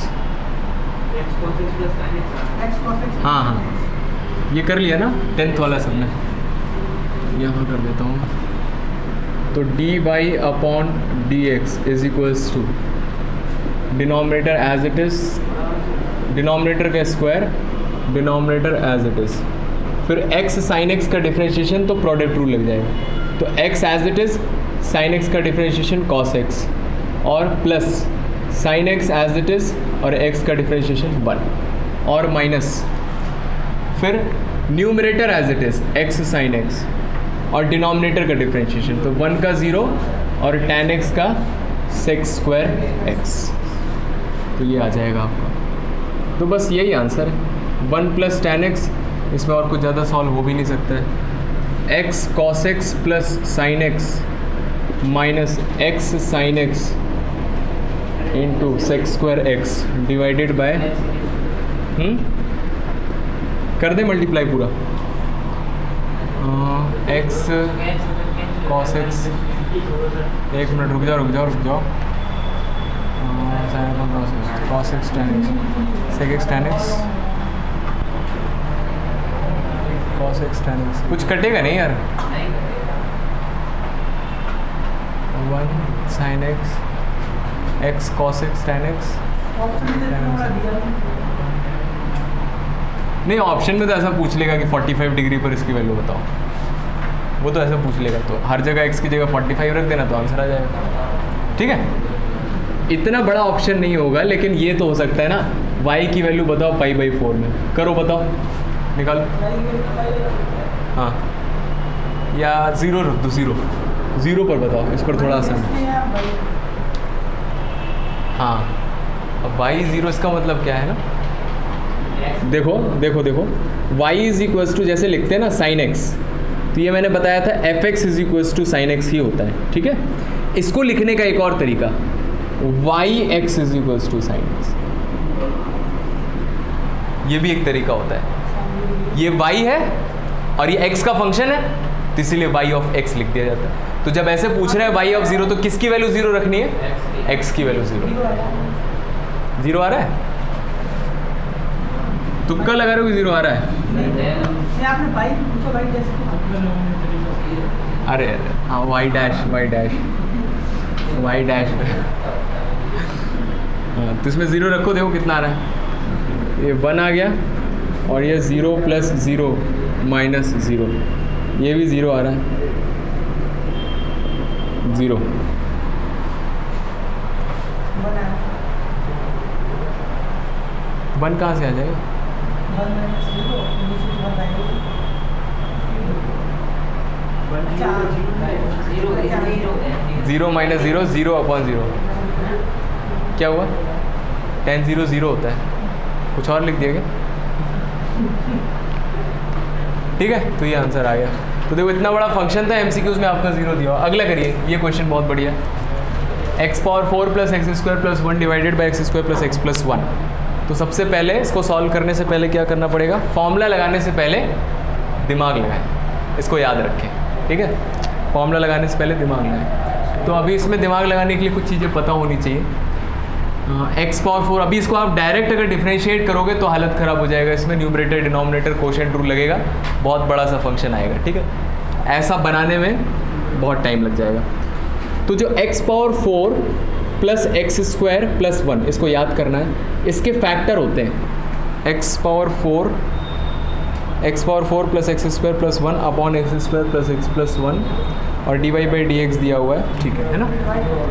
Speaker 1: हाँ हाँ, ये कर लिया ना 10th वाला सबने, यहाँ कर देता हूँ। तो dy/dx is equals to denominator as it is, denominator का square, denominator as it is, फिर x sin x का डिफ्रेंशिएशन तो प्रोडक्ट रूल लग जाएगा, तो x as it is, sin x का डिफ्रेंशिएशन cos x, और plus sin x as it is और x का डिफ्रेंशिएशन 1, और माइनस फिर numerator as it is x sin x और डिनोमिनेटर का डिफ्रेंशिएशन तो 1 का 0 और tan x का sec² x, तो ये आ जाएगा आपका। तो बस यही आंसर है, 1 + tan x, इसमें और कुछ ज़्यादा सॉल्व हो भी नहीं सकता है। x cos x + sin x minus x sin x into sec² x divided by, कर दे मल्टीप्लाई पूरा, x cos x, एक मिनट रुक जाओ cos x tan x, sec x tan x, cos x tan x, कुछ कटेगा नहीं यार, 1 sin x, x cos x tan x, नहीं ऑप्शन में तो ऐसा पूछ लेगा कि 45 डिग्री पर इसकी वैल्यू बताओ, वो तो ऐसा पूछ लेगा, तो हर जगह x की जगह 45 रख देना तो आंसर आ जाएगा, ठीक है। इतना बड़ा ऑप्शन नहीं होगा, लेकिन ये तो हो सकता है ना, y की वैल्यू बताओ π/4 में, करो बताओ, निकालो, हाँ, या 0 रख दो, 0 पर बताओ, इस पर थोड़ा आसान, हाँ, अब y0 इसका मतलब क्या है ना, देखो y इज इक्वल्स टू, जैसे लिखते हैं ना sin x, तो ये मैंने बताया था fx is equals to sin x ही होता है, ठीक है। इसको लिखने का एक और तरीका, yx is equals to sin x, ये भी एक तरीका होता है। ये y है और ये x का फंक्शन है, तो इसीलिए y ऑफ x लिख दिया जाता है। तो जब ऐसे पूछ रहे हैं y ऑफ 0, तो किसकी वैल्यू 0 रखनी है, x की वैल्यू 0 आ रहा है, तुक्का लगा रहे हो कि 0 आ रहा है, अरे हाँ, y डैश हाँ, तो इसमें 0 रखो, देखो कितना आ रहा है, ये 1 आ गया, और ये 0 + 0 - 0, ये भी 0 आ रहा है, 0, वन कहाँ से आ जाएगा, 0 - 0 0/0, क्या हुआ, tan 0 0 होता है, कुछ और लिख दिया क्या, ठीक है। तो ये आंसर आ गया। तो देखो इतना बड़ा फंक्शन था MCQs में, आपका 0 दिया। अगला करिए, ये क्वेश्चन बहुत बढ़िया, x⁴ + x² + 1 divided by x² + x + 1। तो सबसे पहले इसको सॉल्व करने से पहले क्या करना पड़ेगा, फॉर्मूला लगाने से पहले दिमाग लगाएं, इसको याद रखें, ठीक है। फॉर्मूला लगाने से पहले दिमाग लगाएं। तो अभी इसमें दिमाग लगाने के लिए कुछ चीज़ें पता होनी चाहिए। x⁴, अभी इसको आप डायरेक्ट अगर डिफ्रेंशिएट करोगे तो हालत ख़राब हो जाएगा, इसमें न्यूमरेटर डिनोमिनेटर क्वोशिएंट रूल लगेगा, बहुत बड़ा सा फंक्शन आएगा, ठीक है। ऐसा बनाने में बहुत टाइम लग जाएगा। तो जो x⁴ + x² + 1, इसको याद करना है, इसके फैक्टर होते हैं x⁴ + x² + 1 upon x² + x + 1 और dy/dx दिया हुआ है, ठीक है ना।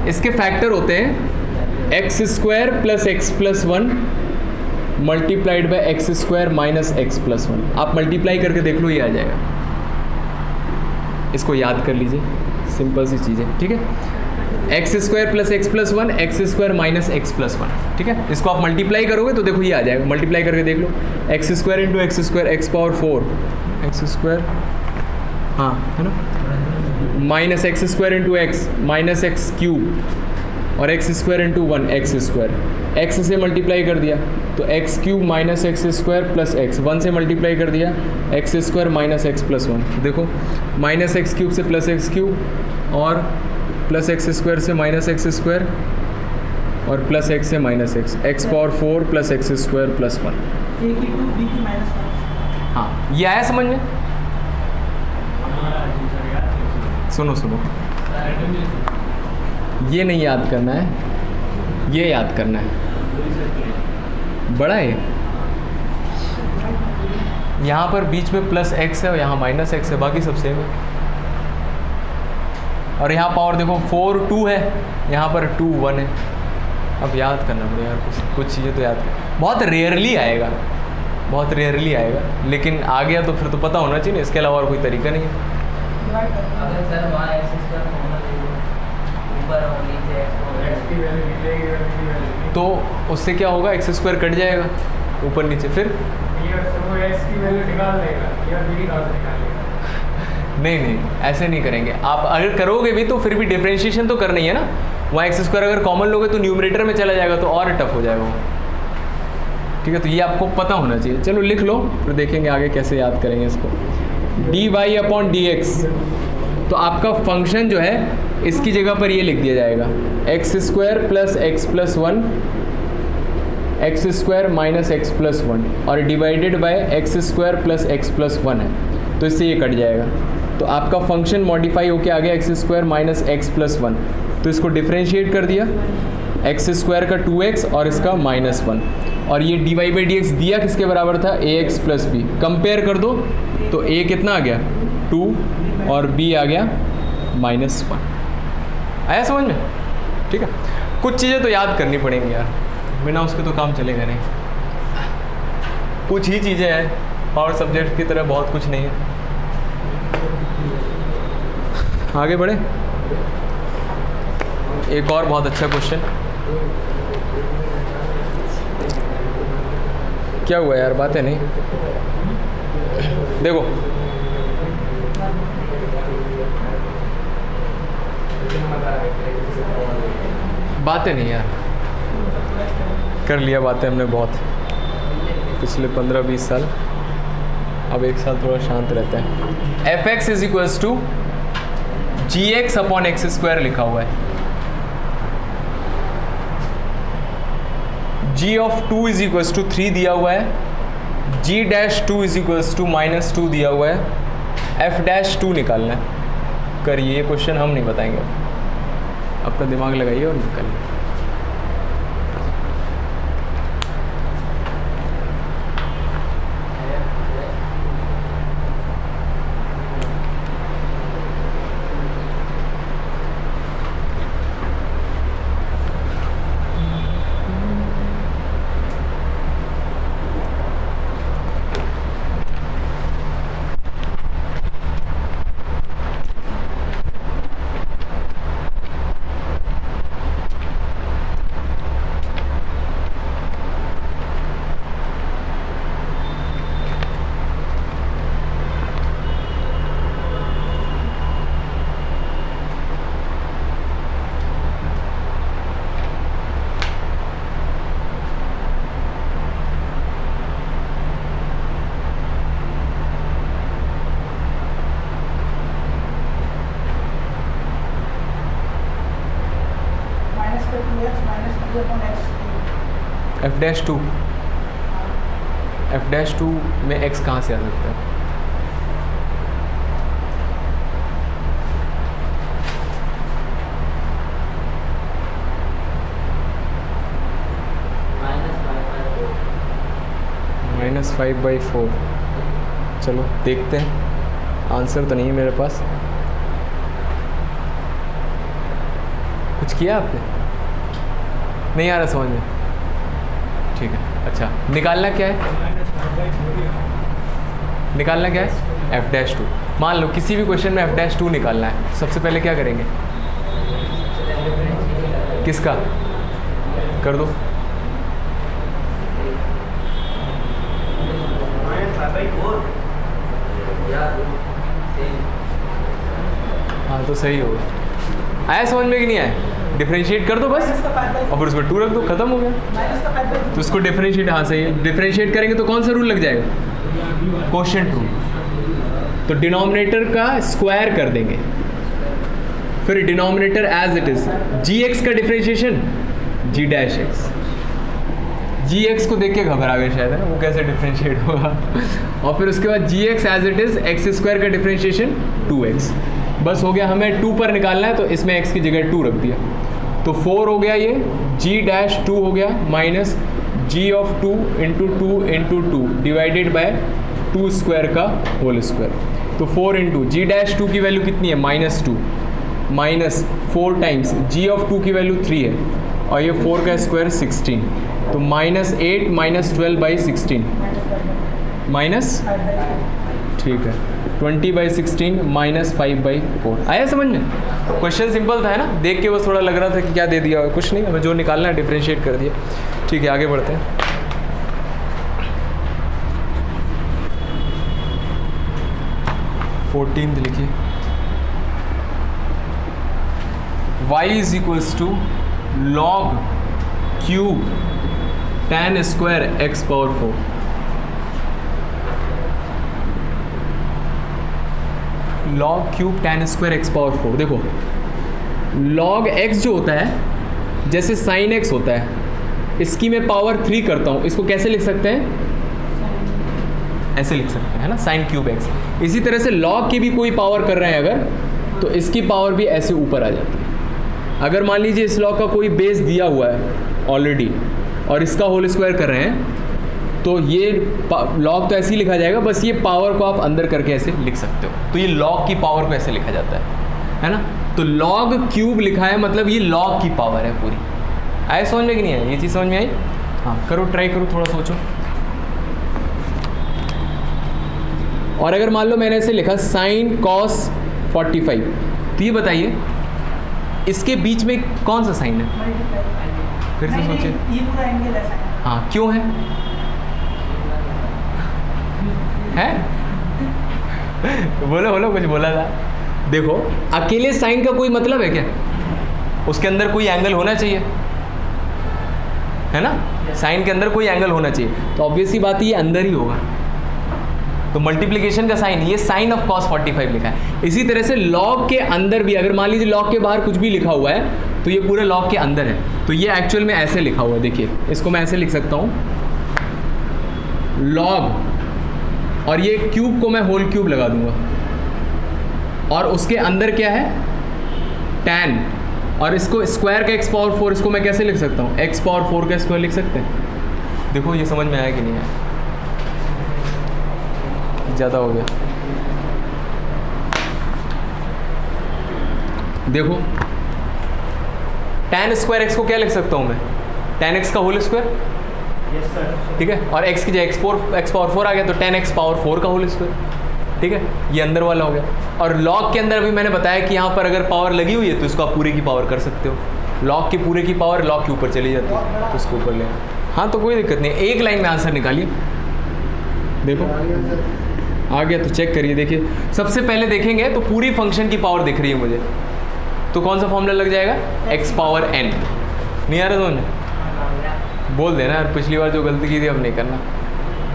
Speaker 1: इसके फैक्टर होते हैं x² + x + 1 multiplied by x² - x + 1। आप मल्टीप्लाई करके देख लो, ये आ जाएगा। इसको याद कर लीजिए, सिंपल सी चीज़ है, ठीक है। X square plus x plus one, x square minus X plus one, ठीक है। इसको आप मल्टीप्लाई करोगे तो देखो ये आ जाएगा, मल्टीप्लाई करके देख लो, X square into X square X power 4 X square, हाँ है ना, minus X square into X minus X cube और X square into 1 X square, X से मल्टीप्लाई कर दिया तो X cube minus X square plus X, 1 से multiply कर दिया X square minus X plus 1, देखो माइनस एक्स क्यूब से प्लस एक्स क्यूब और प्लस एक्स स्क्वायर से माइनस एक्स स्क्वायर और प्लस एक्स से minus x, x power 4 plus x square plus 1। हाँ ये आया समझ में? सुनो सुनो, ये नहीं याद करना है, ये याद करना है, बड़ा है यहाँ पर बीच में प्लस एक्स है और यहाँ माइनस एक्स है, बाकी सब सेम है। और यहाँ पावर देखो 4 2 है, यहाँ पर 2 1 है। अब याद करना पड़ेगा यार, कुछ चीज़ें तो याद कर, बहुत रेयरली आएगा, बहुत रेयरली आएगा, लेकिन आ गया तो फिर तो पता होना चाहिए, इसके अलावा और कोई तरीका नहीं है। तो उससे क्या होगा, एक्स स्क्वायर कट जाएगा ऊपर नीचे, फिर नहीं ऐसे नहीं करेंगे आप, अगर करोगे भी तो फिर भी डिफरेंशिएशन तो करना ही है ना, वहाँ एक्स स्क्वायर अगर कॉमन लोगे तो न्यूमरेटर में चला जाएगा तो और टफ हो जाएगा वो, ठीक है। तो ये आपको पता होना चाहिए, चलो लिख लो फिर देखेंगे आगे कैसे याद करेंगे इसको। D y upon d x, तो आपका फंक्शन जो है इसकी जगह पर ये लिख दिया जाएगा x square plus x plus 1 X square minus X plus 1 और divided bye x square plus x plus 1 है, तो इससे ये कट जाएगा। तो आपका फंक्शन मॉडिफाई होके आ गया x square minus X plus 1, तो इसको डिफ्रेंशिएट कर दिया, एक्स स्क्वायर का 2x और इसका माइनस 1, और ये d y by d x दिया किसके बराबर था, a x plus b, compare कर दो तो a कितना आ गया 2 और b आ गया माइनस 1। आया समझ में? ठीक है, कुछ चीज़ें तो याद करनी पड़ेंगी यार, बिना उसके तो काम चलेगा नहीं। कुछ ही चीज़ें हैं, और सब्जेक्ट की तरह बहुत कुछ नहीं है। आगे बढ़े, एक और बहुत अच्छा क्वेश्चन। क्या हुआ यार, बातें नहीं, देखो बातें नहीं यार, कर लिया बातें हमने बहुत पिछले 15-20 साल, अब एक साल थोड़ा शांत रहता है। F x is equals to G X upon X square लिखा हुआ है, G of 2 is equals to 3 दिया हुआ है, G dash 2 is equals to minus 2 दिया हुआ है, एफ डैश 2 निकालना है। करिए, ये क्वेश्चन हम नहीं बताएंगे, अपना दिमाग लगाइए और निकालिए। एफ डैश 2 में x कहाँ से आ सकता है? -5/4। चलो देखते हैं, आंसर तो नहीं है मेरे पास। कुछ किया आपने? नहीं आ रहा समझ में? ठीक है, अच्छा निकालना क्या है? निकालना क्या है? F dash 2। मान लो किसी भी क्वेश्चन में एफ डैश 2 निकालना है, सबसे पहले क्या करेंगे? किसका कर दो। हाँ तो सही होगा। आया समझ में कि नहीं आया? डिफरेंशिएट कर दो बस और फिर उसमें 2 रख दो, खत्म हो गया। तो उसको डिफरेंशिएट, हाँ सही है, डिफरेंशिएट करेंगे तो कौन सा रूल लग जाएगा? Quotient rule. तो डिनोमिनेटर का स्क्वायर कर देंगे, फिर denominator as it is, g x का differentiation g dash x. G x को देख के घबरा गए शायद, है ना, वो कैसे डिफरेंशिएट होगा। और फिर उसके बाद G X as it is, X square का डिफरेंशिएशन 2x। बस हो गया, हमें 2 पर निकालना है तो इसमें x की जगह 2 रख दिया, तो 4 हो गया ये, g डैश 2 हो गया minus g of 2 into 2 into 2 divided by 2 square का होल स्क्वायर। तो 4 इंटू जी डैश 2 की वैल्यू कितनी है? -2 माइनस 4 टाइम्स g ऑफ 2 की वैल्यू 3 है और ये 4 का स्क्वायर 16, तो -8 माइनस 12/16 माइनस, ठीक है, 20/16 माइनस 5/4। आया समझ में? क्वेश्चन सिंपल था, है ना, देख के बस थोड़ा लग रहा था कि क्या दे दिया, कुछ नहीं, हमें जो निकालना है डिफरेंशिएट कर दिया। ठीक है, आगे बढ़ते हैं। फोर्टीन्थ लिखिए, y is equals to log cube tan square x power 4। log cube tan square x power 4। देखो log x जो होता है जैसे sin x होता है, इसकी मैं पावर 3 करता हूँ, इसको कैसे लिख सकते हैं? ऐसे लिख सकते हैं, है ना, sin क्यूब x। इसी तरह से log की भी कोई पावर कर रहे हैं अगर, तो इसकी पावर भी ऐसे ऊपर आ जाती है। अगर मान लीजिए इस log का कोई बेस दिया हुआ है ऑलरेडी और इसका होल स्क्वायर कर रहे हैं, तो ये log तो ऐसे ही लिखा जाएगा, बस ये पावर को आप अंदर करके ऐसे लिख सकते हो। तो ये log की पावर को ऐसे लिखा जाता है ना। तो log क्यूब लिखा है मतलब ये log की पावर है पूरी। आए समझ में कि नहीं आया? ये चीज़ समझ में आई? हाँ, करो, ट्राई करो, थोड़ा सोचो। और अगर मान लो मैंने ऐसे लिखा sin cos 45, तो ये बताइए इसके बीच में कौन सा साइन है? फिर से सोचिए।
Speaker 2: ये पूरा एंगल है।
Speaker 1: हाँ, क्यों है? हैं? बोलो बोलो, कुछ बोला था। देखो, अकेले साइन का कोई मतलब है क्या? उसके अंदर कोई एंगल होना चाहिए, है ना। साइन के अंदर कोई एंगल होना चाहिए, तो ऑब्वियसली बात ये अंदर ही होगा। तो मल्टीप्लिकेशन का साइन, ये साइन ऑफ cos 45 लिखा है। इसी तरह से log के अंदर भी, अगर मान लीजिए log के बाहर कुछ भी लिखा हुआ है तो ये पूरे log के अंदर है। तो ये एक्चुअल में ऐसे लिखा हुआ है, देखिए इसको मैं ऐसे लिख सकता हूँ log, और ये क्यूब को मैं होल क्यूब लगा दूंगा, और उसके अंदर क्या है? tan, और इसको स्क्वायर का x पावर 4, इसको मैं कैसे लिख सकता हूँ? x पावर 4 का स्क्वायर लिख सकते हैं। देखो ये समझ में आया कि नहीं आया? ज़्यादा हो गया। देखो tan स्क्वायर x को क्या लिख सकता हूँ मैं? tan x का होल स्क्वायर, ठीक है, और x की जगह x पावर 4 आ गया, तो tan x पावर 4 का होल स्क्वायर, ठीक है, ये अंदर वाला हो गया। और log के अंदर अभी मैंने बताया कि यहाँ पर अगर पावर लगी हुई है तो इसको आप पूरे की पावर कर सकते हो। log की पूरे की पावर log के ऊपर चली जाती है, तो इसको ऊपर ले। हाँ, तो कोई दिक्कत नहीं, एक लाइन में आंसर निकालिए। देखो आ गया, तो चेक करिए। देखिए सबसे पहले देखेंगे तो पूरी फंक्शन की पावर दिख रही है मुझे, तो कौन सा फॉर्मूला लग जाएगा? x power n। नहीं आ रहा समझ? बोल देना यार, पिछली बार जो गलती की थी अब नहीं करना,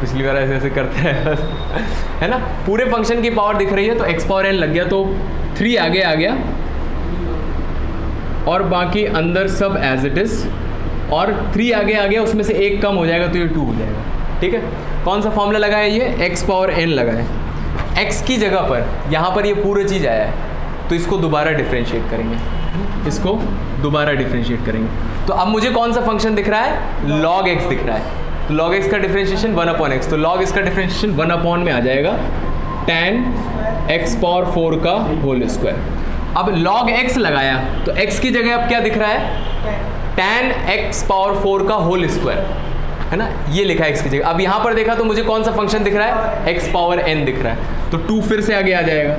Speaker 1: पिछली बार ऐसे ऐसे करते हैं है ना। पूरे फंक्शन की पावर दिख रही है तो x पावर n लग गया, तो 3 आगे आ गया और बाकी अंदर सब एज इट इज, और 3 आगे आ गया, उसमें से 1 कम हो जाएगा तो ये 2 हो जाएगा, ठीक है। कौन सा फॉर्मूला लगा है? ये x पावर n लगा है। x की जगह पर यहाँ पर ये पूरा चीज़ आया है, तो इसको दोबारा डिफरेंशिएट करेंगे, इसको दोबारा डिफरेंशिएट करेंगे। तो अब मुझे कौन सा फंक्शन दिख रहा है? log x दिख रहा है। तो log x का डिफरेंशिएशन 1/x, तो log x का डिफरेंशिएशन 1 में आ जाएगा tan x पावर 4 का होल स्क्वायर। अब log x लगाया तो x की जगह अब क्या दिख रहा है? tan x पावर 4 का होल स्क्वायर, है ना, ये लिखा है x की जगह। अब यहाँ पर देखा तो मुझे कौन सा फंक्शन दिख रहा है? x पावर n दिख रहा है, तो 2 फिर से आगे आ जाएगा,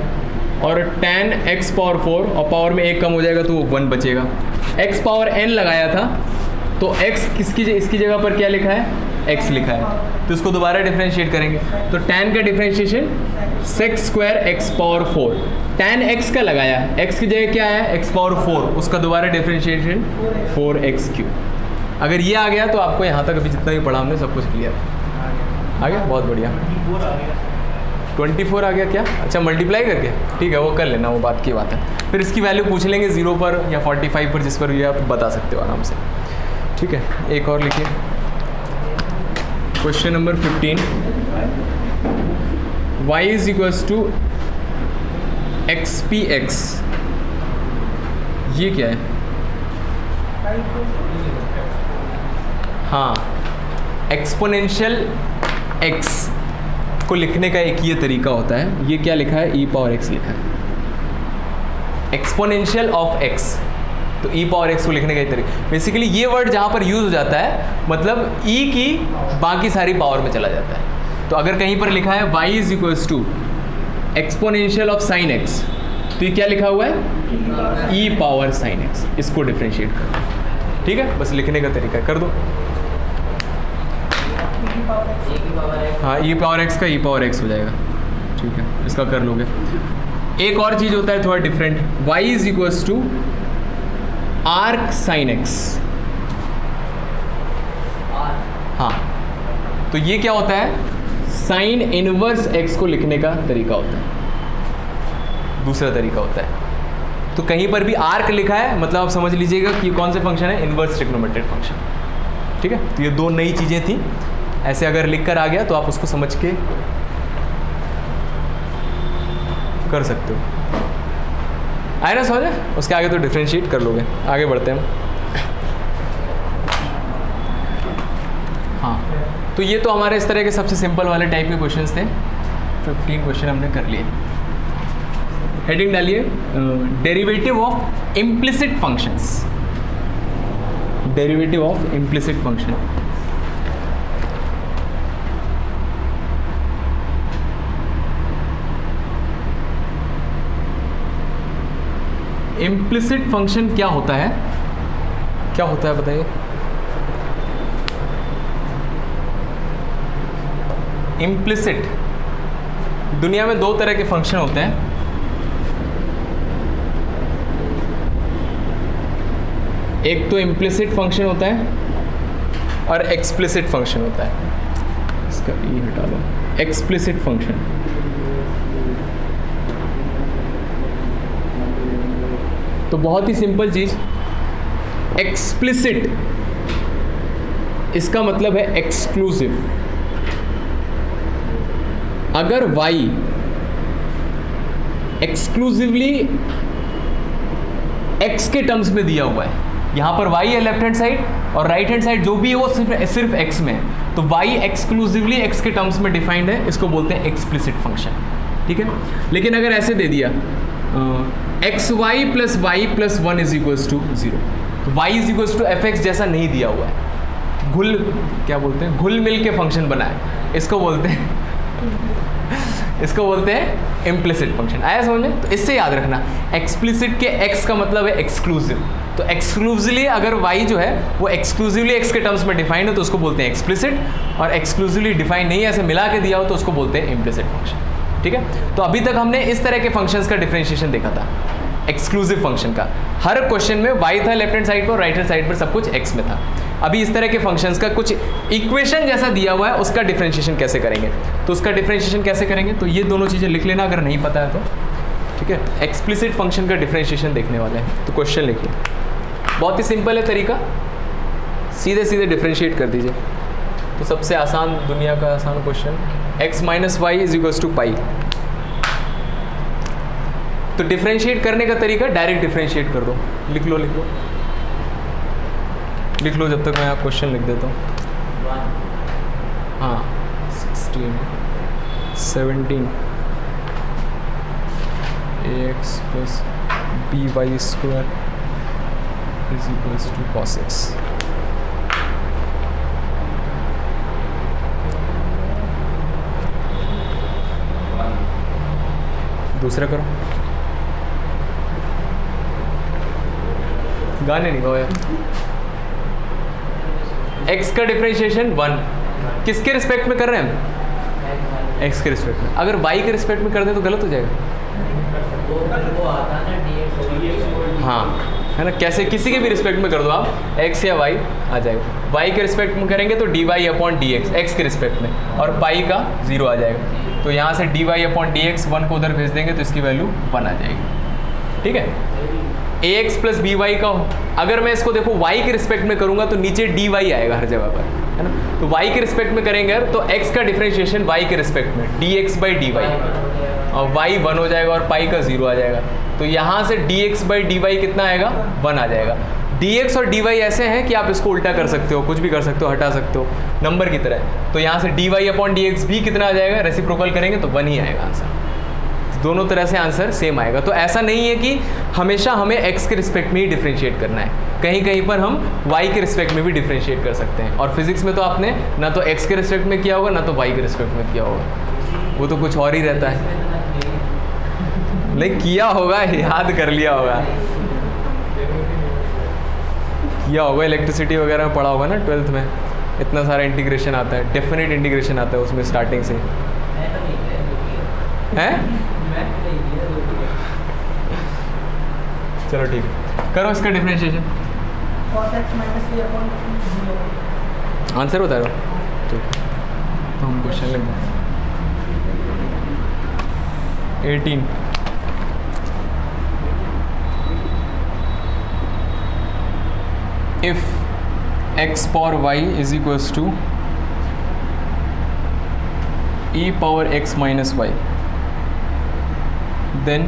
Speaker 1: और tan x पावर 4 और पावर में एक कम हो जाएगा तो वो 1 बचेगा। x पावर n लगाया था तो x इसकी जगह पर क्या लिखा है, x लिखा है, तो इसको दोबारा डिफरेंशिएट करेंगे तो tan का differentiation sec square x power 4, tan x का लगाया, x की जगह क्या है x पावर 4, उसका दोबारा डिफरेंशिएशन 4x क्यूब। अगर ये आ गया तो आपको यहाँ तक अभी जितना भी पढ़ा हमने सब कुछ क्लियर आ गया। बहुत बढ़िया। 24 आ गया क्या? अच्छा मल्टीप्लाई करके, ठीक है वो कर लेना, वो बात की बात है। फिर इसकी वैल्यू पूछ लेंगे 0 पर या 45 पर, जिस पर भी आप बता सकते हो आराम से। ठीक है, एक और लिखिए question number 15। y is equals टू XPX, ये क्या है? हाँ, एक्सपोनेंशियल x को लिखने का एक ये तरीका होता है। ये क्या लिखा है? e पावर x लिखा है, एक्सपोनेंशियल ऑफ x। तो e पावर x को लिखने का एक तरीका, बेसिकली ये वर्ड जहाँ पर यूज हो जाता है मतलब e की बाकी सारी पावर में चला जाता है। तो अगर कहीं पर लिखा है y is equals to exponential of sine x, तो ये क्या लिखा हुआ है? e power sine x। इसको डिफ्रेंशिएट करो, ठीक है, बस लिखने का तरीका कर दो। हाँ, e पावर x का e पावर x हो जाएगा, ठीक है, इसका कर लोगे। एक और चीज़ होता है थोड़ा different, y is equals to arc sine x। हाँ, तो ये क्या होता है? साइन इनवर्स x को लिखने का तरीका होता है, दूसरा तरीका होता है। तो कहीं पर भी आर्क लिखा है मतलब आप समझ लीजिएगा कि कौन से फंक्शन है? Inverse trigonometric function. ठीक है, तो ये दो नई चीज़ें थी। ऐसे अगर लिख कर आ गया तो आप उसको समझ के कर सकते हो। आए ना समझ? उसके आगे तो डिफ्रेंशिएट कर लोगे। आगे बढ़ते हैं। हाँ, तो ये तो हमारे इस तरह के सबसे सिंपल वाले टाइप के क्वेश्चंस थे। 15 क्वेश्चन हमने कर लिए। हेडिंग डालिए derivative of implicit functions. Derivative of implicit function. Implicit function क्या होता है? क्या होता है बताइए? इम्प्लिसिट, दुनिया में दो तरह के फंक्शन होते हैं। एक तो इम्प्लिसिट फंक्शन होता है और एक्सप्लिसिट फंक्शन होता है। इसका ई हटा लो। एक्सप्लिसिट फंक्शन, तो बहुत ही सिंपल चीज, एक्सप्लिसिट इसका मतलब है एक्सक्लूसिव। अगर y एक्सक्लूसिवली x के टर्म्स में दिया हुआ है, यहां पर y है लेफ्ट हैंड साइड और राइट हैंड साइड जो भी है वो सिर्फ x में है, तो y एक्सक्लूसिवली x के टर्म्स में डिफाइंड है, इसको बोलते हैं एक्सप्लिसिट फंक्शन। ठीक है, लेकिन अगर ऐसे दे दिया xy plus y plus 1 is equals to 0, तो y is equals to fx जैसा नहीं दिया हुआ है, क्या बोलते हैं, घुल मिल के फंक्शन बना है, इसको बोलते हैं इम्प्लिसिट फंक्शन। आया समझ में? तो इससे याद रखना, एक्सप्लिसिट के x का मतलब है एक्सक्लूसिव, तो एक्सक्लूसिवली अगर y जो है वो एक्सक्लूसिवली x के टर्म्स में डिफाइंड है तो उसको बोलते हैं एक्सप्लिसिट, और एक्सक्लूसिवली डिफाइन नहीं है, ऐसे मिला के दिया हो तो उसको बोलते हैं इम्प्लिसिट फंक्शन। ठीक है, तो अभी तक हमने इस तरह के फंक्शंस का डिफरेंशिएशन देखा था, एक्सक्लूसिव फंक्शन का। हर क्वेश्चन में y था लेफ्ट हैंड साइड पर और राइट हैंड साइड पर सब कुछ x में था। अभी इस तरह के फंक्शंस का कुछ इक्वेशन जैसा दिया हुआ है, उसका डिफरेंशिएशन कैसे करेंगे, तो उसका डिफरेंशिएशन कैसे करेंगे, तो ये दोनों चीज़ें लिख लेना अगर नहीं पता है तो। ठीक है, एक्सप्लिसिट फंक्शन का डिफरेंशिएशन देखने वाले हैं, तो क्वेश्चन लिखिए। बहुत ही सिंपल है तरीका, सीधे सीधे डिफरेंशिएट कर दीजिए। तो सबसे आसान, दुनिया का आसान question, x minus Y is equals to pi. तो डिफरेंशिएट करने का तरीका डायरेक्ट डिफरेंशिएट कर दो। लिख लो जब तक मैं आप क्वेश्चन लिख देता हूँ। हाँ, 16 17 ax plus b y square is equals to cos x। दूसरा करो। गाने नहीं गाओ यार। x का डिफरेंशिएशन 1, किसके रिस्पेक्ट में कर रहे हैं हम? x के रिस्पेक्ट में। अगर y के रिस्पेक्ट में कर दें तो गलत हो जाएगा। हाँ है ना, कैसे किसी के भी रिस्पेक्ट में कर दो आप, x या y आ जाएगा। y के रिस्पेक्ट में करेंगे तो dy अपॉन dx x के रिस्पेक्ट में, और पाई का 0 आ जाएगा। तो यहाँ से dy अपॉन dx 1 को उधर भेज देंगे तो इसकी वैल्यू 1 आ जाएगी। ठीक है, ax प्लस by का, अगर मैं इसको देखो y के रिस्पेक्ट में करूँगा तो नीचे dy आएगा हर जगह पर, है ना। तो y के रिस्पेक्ट में करेंगे तो x का डिफरेंशिएशन y के रिस्पेक्ट में dx बाई dy, और y 1 हो जाएगा और पाई का 0 आ जाएगा। तो यहाँ से dx बाई dy कितना आएगा? 1 आ जाएगा। dx और dy ऐसे हैं कि आप इसको उल्टा कर सकते हो, कुछ भी कर सकते हो, हटा सकते हो नंबर की तरह। तो यहाँ से dy अपॉन dx भी कितना आ जाएगा? रेसिप्रोकल करेंगे तो 1 ही आएगा आंसर। दोनों तरह से आंसर सेम आएगा। तो ऐसा नहीं है कि हमेशा हमें x के रिस्पेक्ट में ही डिफरेंशिएट करना है, कहीं कहीं पर हम y के रिस्पेक्ट में भी डिफरेंशिएट कर सकते हैं। और फिजिक्स में तो आपने ना तो x के रिस्पेक्ट में किया होगा ना तो y के रिस्पेक्ट में किया होगा, वो तो कुछ और ही रहता है। नहीं किया होगा, याद कर लिया होगा, किया होगा, इलेक्ट्रिसिटी वगैरह में पढ़ा होगा ना 12th में, इतना सारा इंटीग्रेशन आता है, डेफिनेट इंटीग्रेशन आता है उसमें स्टार्टिंग से। हैं? चलो ठीक है, करो इसका डिफरेंशिएशन। आंसर बता रहा हूँ, ठीक तो हम क्वेश्चन लेंगे 18। If x power y is equals to e power x minus y, then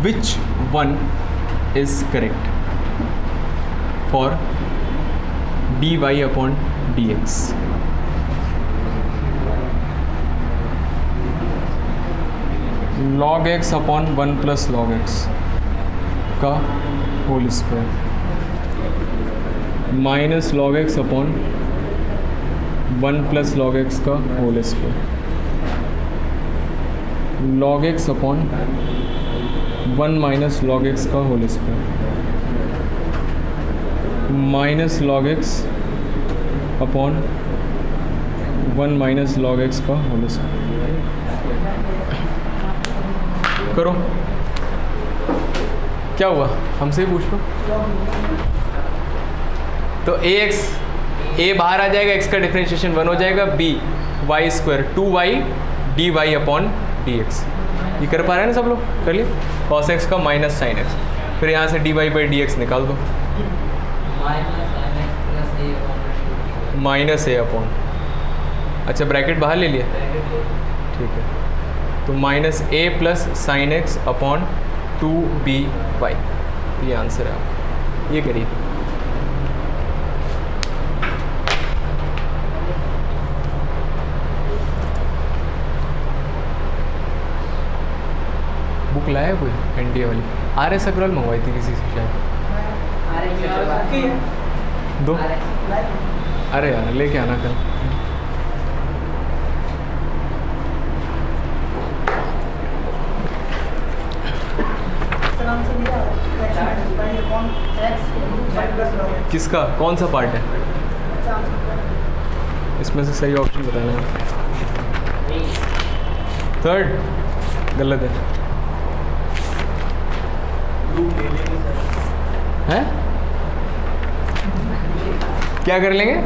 Speaker 1: which one is correct for dy upon dx? log x upon 1 plus log x का whole square minus log x upon 1 plus log x का whole square, log x upon 1 minus log x का whole square, minus log x upon 1 minus log x का whole square. करो, क्या हुआ हमसे ही पूछ लो। तो a बाहर आ जाएगा, x का डिफरेंशिएशन 1 हो जाएगा, b y square 2y dy upon dx। ये कर पा रहे हैं ना सब लोग? कर लिए। cos x का माइनस साइन x, फिर यहाँ से dy बाई dx निकाल दो, माइनस a अपॉन, अच्छा ब्रैकेट बाहर ले लिया, ठीक है। तो minus a plus sign x upon 2by, ये आंसर है आपका। ये करिए, बुक लाया कोई एनडीए वाली? RS अग्रवाल मंगवाई थी किसी से शायद, दो। अरे यार लेके आना कल। किसका कौन सा पार्ट है इसमें से? सही ऑप्शन बताना है। थर्ड गलत है। क्या कर लेंगे?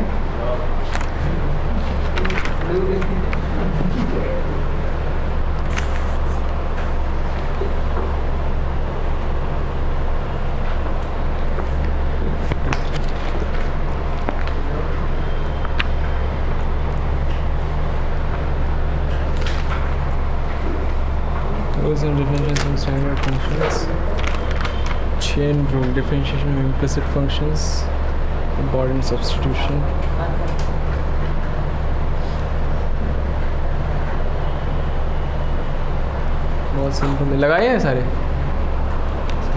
Speaker 1: And differentiation from standard functions, chain rule, differentiation of implicit functions, important substitution. बहुत सिंपल लगाए हैं सारे,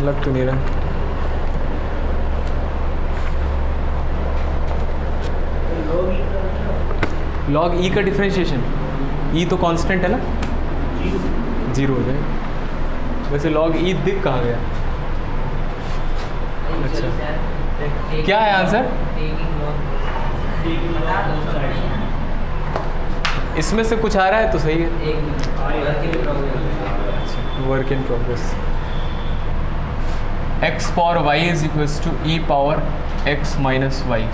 Speaker 1: लग तो नहीं रहा। log e का डिफरेंशिएशन, e तो कांस्टेंट है ना, 0 हो जाएगा। वैसे log e दिख कहाँ गया? अच्छा, क्या है आंसर? इसमें से कुछ आ रहा है तो सही है। Work in progress. X power y is equals to e power x minus y.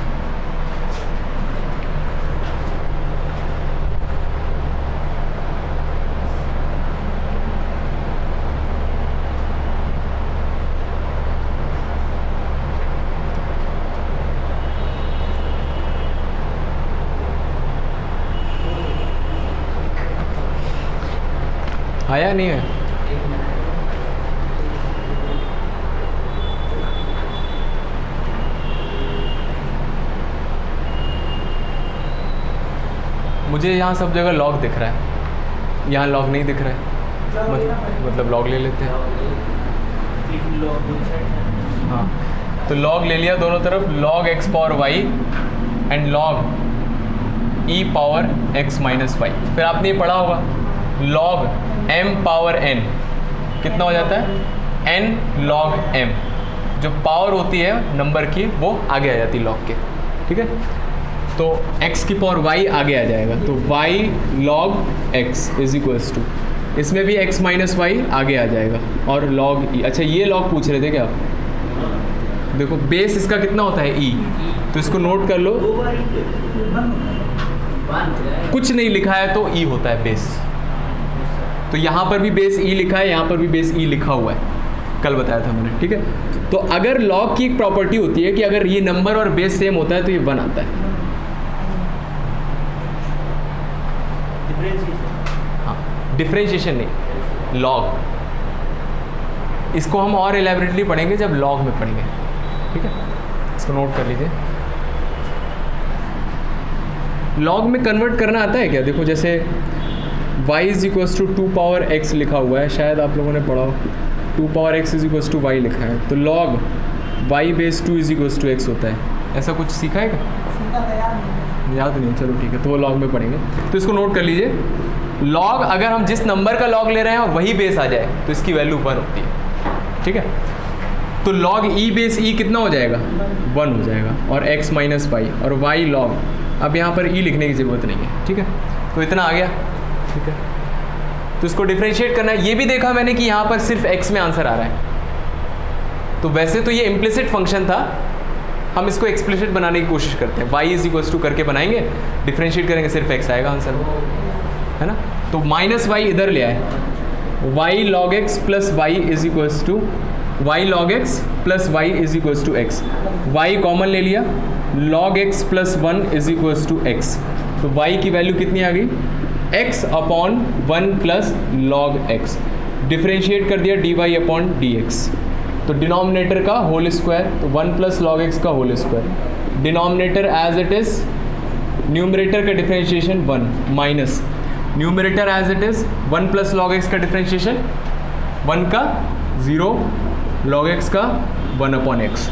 Speaker 1: आया नहीं है? मुझे यहाँ सब जगह लॉग दिख रहा है, यहाँ लॉग नहीं दिख रहा है। मतलब लॉग ले लेते हैं। हाँ, तो लॉग ले लिया दोनों तरफ, log x power y and log e power x minus y. फिर आपने ये पढ़ा होगा लॉग m पावर n कितना हो जाता है? n log m। जो पावर होती है नंबर की वो आगे आ जाती है log के, ठीक है। तो x की पावर y आगे आ जाएगा, तो y log x is equals to, इसमें भी x माइनस वाई आगे आ जाएगा और log e। अच्छा, ये log पूछ रहे थे क्या आप? देखो बेस इसका कितना होता है e, तो इसको नोट कर लो। कुछ नहीं लिखा है तो e होता है बेस। तो यहाँ पर भी बेस ई लिखा है, यहाँ पर भी बेस ई लिखा हुआ है, कल बताया था मैंने, ठीक है। तो अगर लॉग की एक प्रॉपर्टी होती है कि अगर ये नंबर और बेस सेम होता है तो ये 1 आता है। हाँ, डिफरेंशिएशन नहीं, लॉग। इसको हम और एलैबोरेटली पढ़ेंगे जब लॉग में पढ़ेंगे, ठीक है। इसको नोट कर लीजिए। लॉग में कन्वर्ट करना आता है क्या? देखो जैसे y is equals to 2 power x लिखा हुआ है, शायद आप लोगों ने पढ़ा हो। 2 power x is equals to y लिखा है, तो log y base 2 is equals to x होता है। ऐसा कुछ सीखा है क्या? याद नहीं, चलो ठीक है, तो वो log में पढ़ेंगे। तो इसको नोट कर लीजिए, log अगर हम जिस नंबर का log ले रहे हैं और वही बेस आ जाए तो इसकी वैल्यू 1 होती है, ठीक है। तो log e बेस e कितना हो जाएगा? 1 हो जाएगा, और x माइनस वाई और y log। अब यहाँ पर e लिखने की ज़रूरत नहीं है, ठीक है। तो इतना आ गया, ठीक है। तो इसको डिफरेंशिएट करना है। ये भी देखा मैंने कि यहाँ पर सिर्फ x में आंसर आ रहा है, तो वैसे तो ये इम्प्लिसिट फंक्शन था, हम इसको एक्सप्लिसिट बनाने की कोशिश करते हैं। y इज इक्वल्स टू करके बनाएंगे, डिफरेंशिएट करेंगे, सिर्फ x आएगा आंसर, है ना। तो माइनस वाई इधर ले आए, y log x plus y is equals to y log x plus y is equals to x। y common ले लिया, log x plus 1 is equals to x। तो y की वैल्यू कितनी आ गई? x upon 1 plus log x। Differentiate कर दिया dy upon dx। तो डिनोमिनेटर का होल स्क्वायर, तो 1 प्लस लॉग x का whole square. Denominator as it is, numerator का differentiation 1 minus numerator as it is 1 plus log x का differentiation 1 का 0, log x का 1 अपॉन x।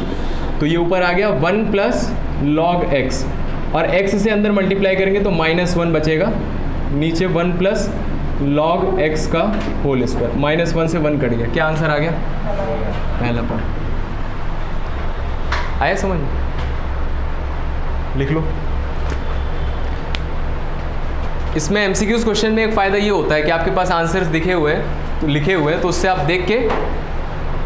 Speaker 1: तो ये ऊपर आ गया 1 प्लस लॉग x, और x से अंदर मल्टीप्लाई करेंगे तो -1 बचेगा, नीचे 1 प्लस लॉग x का होल स्क्वायर। -1 से 1 कट गया, क्या आंसर आ गया? पहला पार्ट आया समझ में? लिख लो। इसमें MCQs क्वेश्चन में एक फ़ायदा ये होता है कि आपके पास आंसर्स दिखे हुए हैं, तो लिखे हुए हैं, तो उससे आप देख के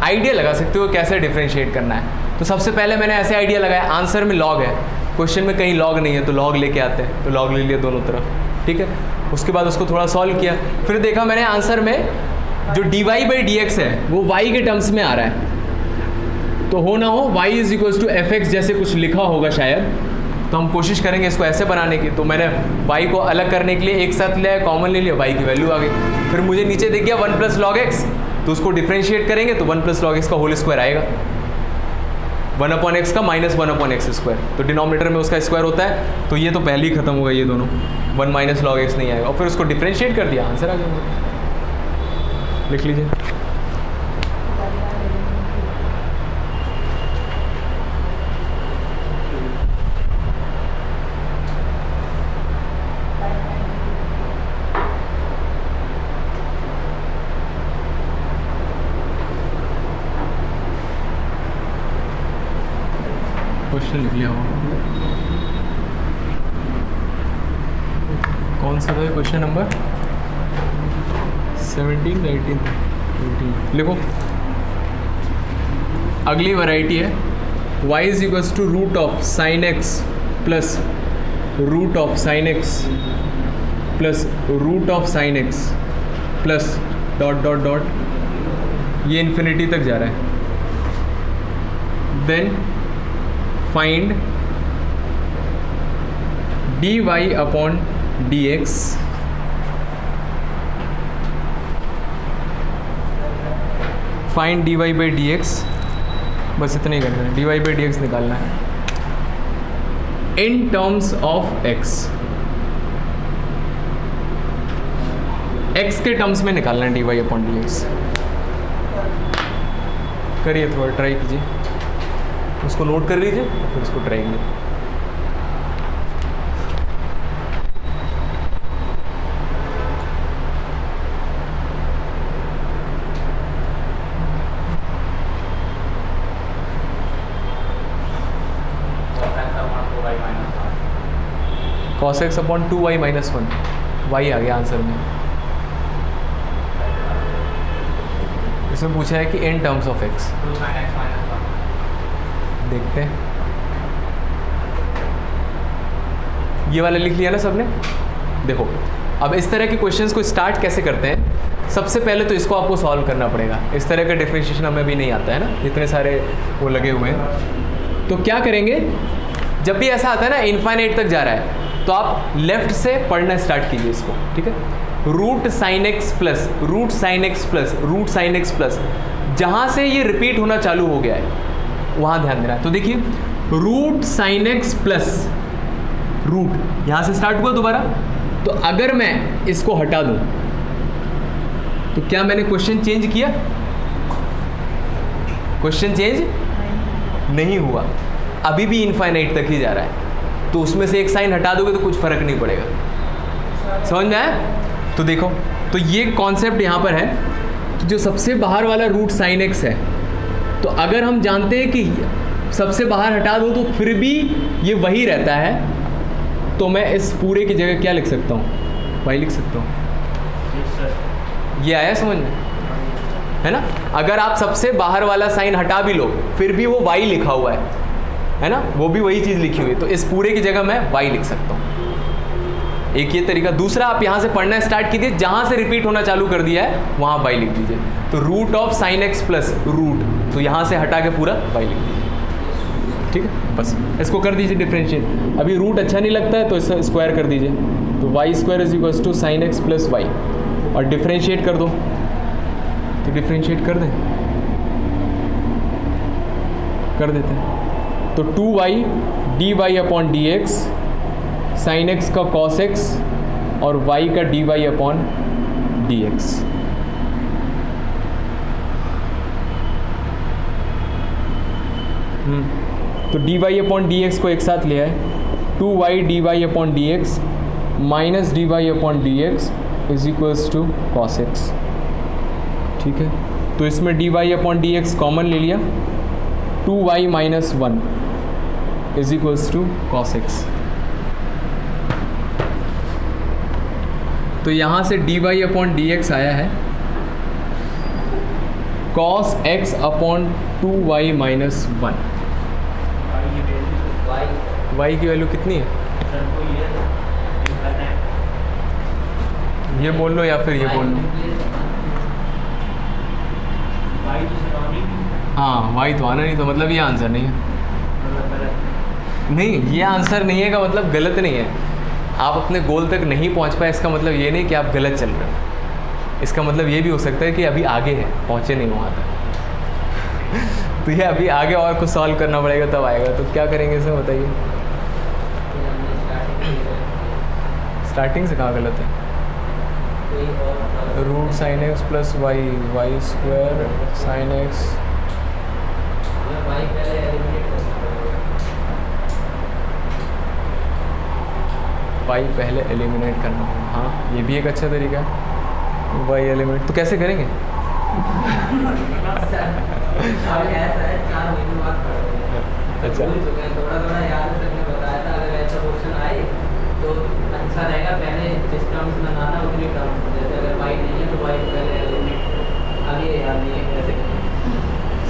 Speaker 1: आइडिया लगा सकते हो कैसे डिफरेंशिएट करना है। तो सबसे पहले मैंने ऐसे आइडिया लगाया, आंसर में लॉग है, क्वेश्चन में कहीं लॉग नहीं है, तो लॉग लेके आते हैं, तो लॉग ले लिया दोनों तरफ, ठीक है। उसके बाद उसको थोड़ा सॉल्व किया, फिर देखा मैंने आंसर में जो dy बाई डी एक्स है वो y के टर्म्स में आ रहा है, तो हो ना हो y is equals to f x जैसे कुछ लिखा होगा शायद, तो हम कोशिश करेंगे इसको ऐसे बनाने की। तो मैंने y को अलग करने के लिए एक साथ लिया, कॉमन ले लिया, y की वैल्यू आ गई। फिर मुझे नीचे दिख गया 1 प्लस लॉग एक्स, तो उसको डिफरेंशिएट करेंगे तो 1 प्लस लॉग एक्स का होल स्क्वायर आएगा, 1 अपॉन एक्स का माइनस 1 अपॉन एक्स स्क्वायर, तो डिनोमिनेटर में उसका स्क्वायर होता है, तो ये तो पहले ही खत्म होगा, ये दोनों 1 माइनस लॉग एक्स नहीं आएगा। और फिर उसको डिफरेंशिएट कर दिया, आंसर आ गया। लिख लीजिए। क्वेश्चन लिख लिया होगा। कौन सा था क्वेश्चन नंबर 17, 19, 20 लिखो। अगली वैरायटी है y is equals to root of sine x plus root of sine x plus root of sine x plus dot dot dot, ये इन्फिनिटी तक जा रहा है। Then find dy upon dx find dy by dx, बस इतना ही करना है, dy by dx निकालना है in terms of x, x के टर्म्स में निकालना है dy अपॉन dx। करिए थोड़ा ट्राई कीजिए, उसको नोट कर लीजिए फिर उसको ट्राई कीजिए। cos x upon 2y minus 1, y आ गया आंसर में। इसमें पूछा है कि इन टर्म्स ऑफ x, देखते हैं। ये वाला लिख लिया ना सबने। देखो अब इस तरह के क्वेश्चंस को स्टार्ट कैसे करते हैं, सबसे पहले तो इसको आपको सॉल्व करना पड़ेगा। इस तरह का डिफरेंशिएशन हमें भी नहीं आता है ना, इतने सारे वो लगे हुए हैं। तो क्या करेंगे, जब भी ऐसा आता है ना इनफाइनाइट तक जा रहा है, तो आप लेफ्ट से पढ़ना स्टार्ट कीजिए इसको, ठीक है। Root sine x plus root sine x plus root sine x plus, जहाँ से ये रिपीट होना चालू हो गया है वहाँ ध्यान देना है। तो देखिए root sine x plus root, यहाँ से स्टार्ट हुआ दोबारा। तो अगर मैं इसको हटा दूँ तो क्या मैंने क्वेश्चन चेंज किया? क्वेश्चन चेंज नहीं हुआ, अभी भी इनफाइनाइट तक ही जा रहा है। तो उसमें से एक साइन हटा दोगे तो कुछ फर्क नहीं पड़ेगा, समझ में आया? तो देखो, तो ये कॉन्सेप्ट यहाँ पर है। तो जो सबसे बाहर वाला रूट साइन एक्स है, तो अगर हम जानते हैं कि सबसे बाहर हटा दो तो फिर भी ये वही रहता है, तो मैं इस पूरे की जगह क्या लिख सकता हूँ? वाई लिख सकता हूँ। ये आया समझ में, है ना? अगर आप सबसे बाहर वाला साइन हटा भी लो फिर भी वो वाई लिखा हुआ है ना, वो भी वही चीज़ लिखी हुई है। तो इस पूरे की जगह मैं वाई लिख सकता हूँ। एक ये तरीका। दूसरा, आप यहाँ से पढ़ना स्टार्ट कीजिए, जहाँ से रिपीट होना चालू कर दिया है वहाँ वाई लिख दीजिए। तो root of sine x plus root, तो यहाँ से हटा के पूरा वाई लिख दीजिए, ठीक है। बस इसको कर दीजिए डिफरेंशिएट। अभी रूट अच्छा नहीं लगता है तो इसे स्क्वायर कर दीजिए। तो y square is equals to sine x plus y, और डिफरेंशिएट कर दो। तो डिफरेंशिएट कर दें, कर देते हैं। तो 2y dy upon d x, sine x का cos x और y का dy अपॉन डी एक्स। तो dy अपॉन डी एक्स को एक साथ ले आए। 2y dy upon d x minus dy upon d x is equals to cos x, ठीक है। तो इसमें dy upon d x common ले लिया। 2y minus 1 is equals to cos x। तो यहाँ से dy अपॉन डी एक्स आया है cos x upon 2y minus 1। y की वैल्यू कितनी है? ये बोल लो या फिर ये बोल लो। हाँ, y तो आना नहीं, तो मतलब ये आंसर नहीं है। नहीं, ये आंसर नहीं है का मतलब गलत नहीं है। आप अपने गोल तक नहीं पहुंच पाए, इसका मतलब ये नहीं कि आप गलत चल रहे हो। इसका मतलब ये भी हो सकता है कि अभी आगे है, पहुंचे नहीं वहाँ तक। तो ये अभी आगे और कुछ सॉल्व करना पड़ेगा तब आएगा। तो क्या करेंगे इसमें बताइए? स्टार्टिंग से कहाँ गलत है? Root sine x plus y, y square sine x, y पहले एलिमिनेट करना होगा। हाँ, ये भी एक अच्छा तरीका है, वाई एलिमिनेट। तो कैसे करेंगे? अच्छा
Speaker 2: भूल चुके हैं, थोड़ा थोड़ा याद है, सर ने बताया था अगर ऐसा क्वेश्चन आए तो अच्छा रहेगा पहले जिस टर्म्स में लाना उतनी टर्म्स, जैसे अगर वाई नहीं है तो वाई पहले आगे याद नहीं है ऐसे।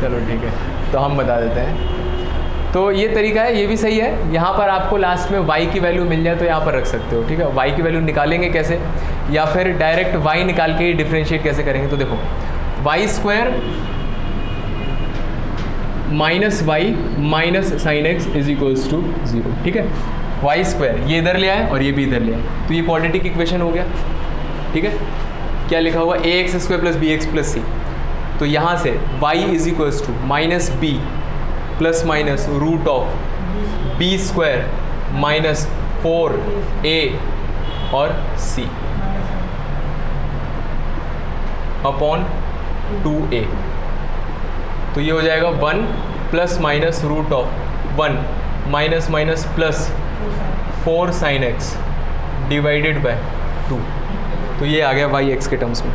Speaker 1: चलो ठीक है, तो हम बता देते हैं। तो ये तरीका है, ये भी सही है। यहाँ पर आपको लास्ट में y की वैल्यू मिल जाए तो यहाँ पर रख सकते हो, ठीक है। y की वैल्यू निकालेंगे कैसे, या फिर डायरेक्ट y निकाल के ही डिफ्रेंशिएट कैसे करेंगे, तो देखो y square minus y minus sine x is equals to 0, ठीक है। वाई स्क्वायर ये इधर ले आए और ये भी इधर ले आए, तो ये क्वाड्रेटिक इक्वेशन हो गया, ठीक है। क्या लिखा हुआ, A X square plus B X plus C, तो यहाँ से y is equals to minus B plus minus root of B square minus 4a और c अपॉन 2a, तो ये हो जाएगा 1 plus minus root of 1 minus minus plus 4 sine x divided by 2, तो ये आ गया वाई एक्स के टर्म्स में,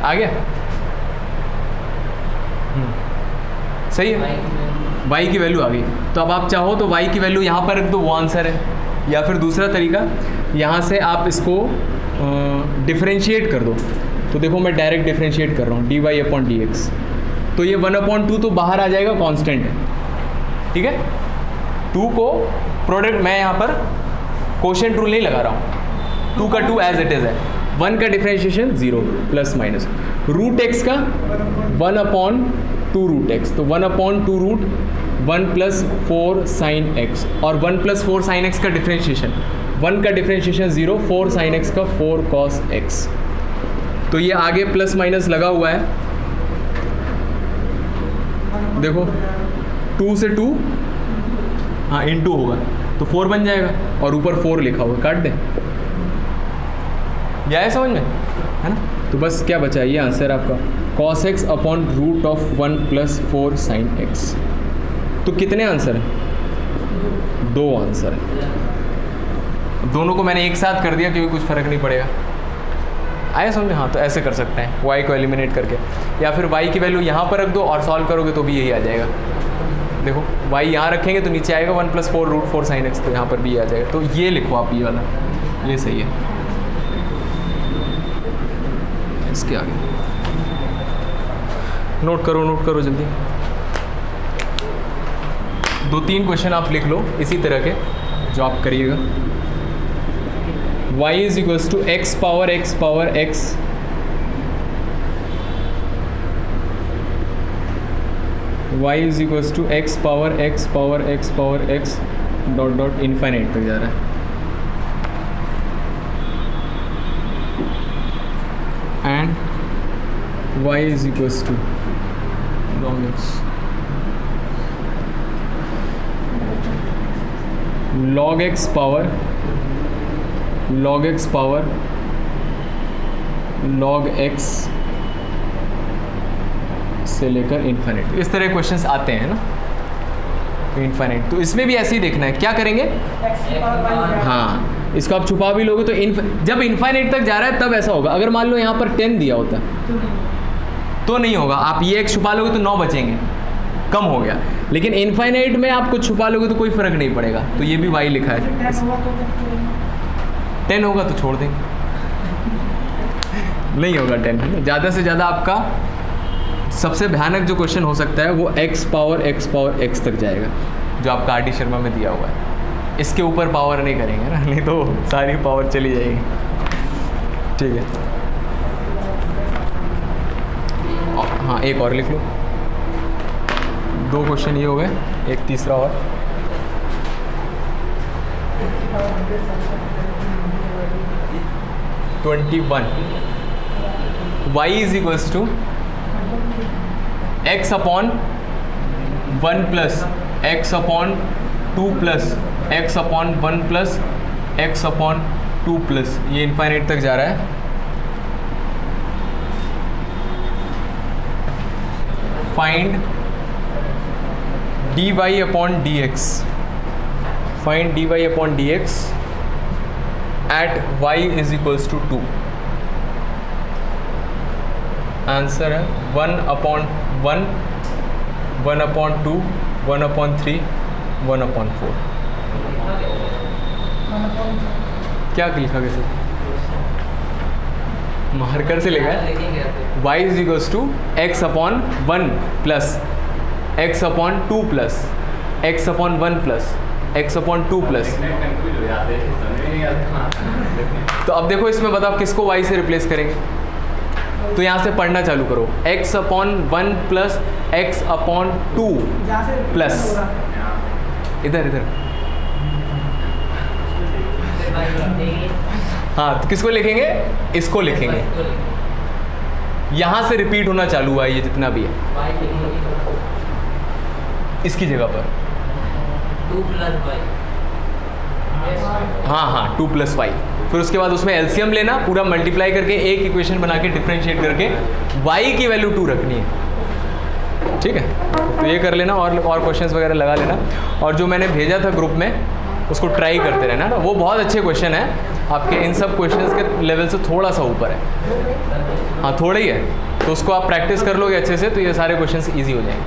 Speaker 1: आ गया। सही है, y की वैल्यू आ गई। तो अब आप चाहो तो y की वैल्यू यहाँ पर रख दो, वो आंसर है। या फिर दूसरा तरीका, यहाँ से आप इसको डिफरेंशिएट कर दो, तो देखो मैं डायरेक्ट डिफरेंशिएट कर रहा हूँ dy अपॉन डी एक्स, तो ये 1/2 तो बाहर आ जाएगा, कांस्टेंट है, ठीक है। 2 को प्रोडक्ट, मैं यहाँ पर कोशेंट रूल नहीं लगा रहा हूँ, 2 का 2 एज इट इज़ है, 1 का differentiation 0 plus minus root x का 1/2 रूट एक्स, तो 1/2 रूट 1 प्लस 4 साइन एक्स, और 1 प्लस 4 साइन एक्स का डिफरेंशिएशन, 1 का डिफरेंशिएशन 0, 4 साइन एक्स का 4 कॉस एक्स, तो ये आगे प्लस माइनस लगा हुआ है, देखो 2 से 2 हाँ इनटू होगा तो 4 बन जाएगा, और ऊपर 4 लिखा हुआ, काट दे, ये आया समझ में, है ना। तो बस क्या बचा, ये आंसर आपका cos x upon root of 1 plus 4 sine x. तो कितने आंसर हैं, 2 आंसर हैं, दोनों को मैंने एक साथ कर दिया क्योंकि कुछ फ़र्क नहीं पड़ेगा, आया समझ में। हाँ तो ऐसे कर सकते हैं, y को एलिमिनेट करके, या फिर y की वैल्यू यहाँ पर रख दो और सॉल्व करोगे तो भी यही आ जाएगा। देखो y यहाँ रखेंगे तो नीचे आएगा 1 प्लस 4 रूट 4 साइन एक्स, तो यहाँ पर भी आ जाएगा, तो ये लिखो आप, ये वाला, ये सही है। इसके आगे नोट करो जल्दी, 2-3 क्वेश्चन आप लिख लो इसी तरह के जो आप करिएगा। y is equals to x power x power x y is equals to x power x power x power x dot dot infinite तक जा रहा है, and y is equals to log x power log x से लेकर infinite, इस तरह questions आते हैं ना, इन्फाइनाइट। तो इसमें भी ऐसे ही देखना है, क्या करेंगे, हाँ इसको आप छुपा भी लोगे तो जब इन्फाइनाइट तक जा रहा है तब ऐसा होगा। अगर मान लो यहाँ पर 10 दिया होता तो नहीं होगा, आप ये एक छुपा लोगे तो 9 बचेंगे, कम हो गया। लेकिन इनफाइनाइट में आप कुछ छुपा लोगे तो कोई फ़र्क नहीं पड़ेगा, तो ये भी y लिखा है। 10 होगा तो छोड़ देंगे, नहीं होगा 10, है ना। ज़्यादा से ज़्यादा आपका सबसे भयानक जो क्वेश्चन हो सकता है वो x पावर x तक जाएगा, जो आपका आर डी शर्मा में दिया हुआ है। इसके ऊपर पावर नहीं करेंगे ना, नहीं तो सारी पावर चली जाएगी, ठीक है। हाँ एक और लिख लो, 2 क्वेश्चन ये हो गए, एक तीसरा और। y is equals to x upon 1 plus x upon 2 plus x upon 1 plus x upon 2 plus, ये इनफाइनाइट तक जा रहा है। Find dy upon dx, find dy upon dx at y is equals to 2। Answer है 1/1, 1/2, 1/3 1/4 क्या लिखा कैसे marker से लिखा है
Speaker 2: लिखेंगे ऐसे।
Speaker 1: y is equals to x/1 plus x/2 plus x/1 plus x/2 plus. तो अब देखो इसमें बताओ किसको y से रिप्लेस करेंगे। तो यहाँ से पढ़ना चालू करो x/1 प्लस x/2 प्लस इधर इधर
Speaker 2: फिर y लिखेंगे,
Speaker 1: हाँ तो किसको लिखेंगे, इसको लिखेंगे।
Speaker 2: इसको लिखेंगे।
Speaker 1: यहाँ से रिपीट होना चालू हुआ है ये जितना भी है
Speaker 2: y लिखेंगे
Speaker 1: इसकी जगह पर।
Speaker 2: 2 + y।
Speaker 1: हाँ हाँ 2 + y। फिर उसके बाद उसमें एलसीएम लेना, पूरा मल्टीप्लाई करके एक इक्वेशन बना के डिफ्रेंशिएट करके y की वैल्यू 2 रखनी है। ठीक है, तो ये कर लेना और क्वेश्चंस वगैरह लगा लेना। और जो मैंने भेजा था ग्रुप में उसको ट्राई करते रहना ना, वो बहुत अच्छे क्वेश्चन है आपके इन सब क्वेश्चंस के लेवल से थोड़ा सा ऊपर है। हाँ थोड़ा ही है, तो उसको आप प्रैक्टिस कर लोगे अच्छे से तो ये सारे क्वेश्चंस ईजी हो जाएंगे।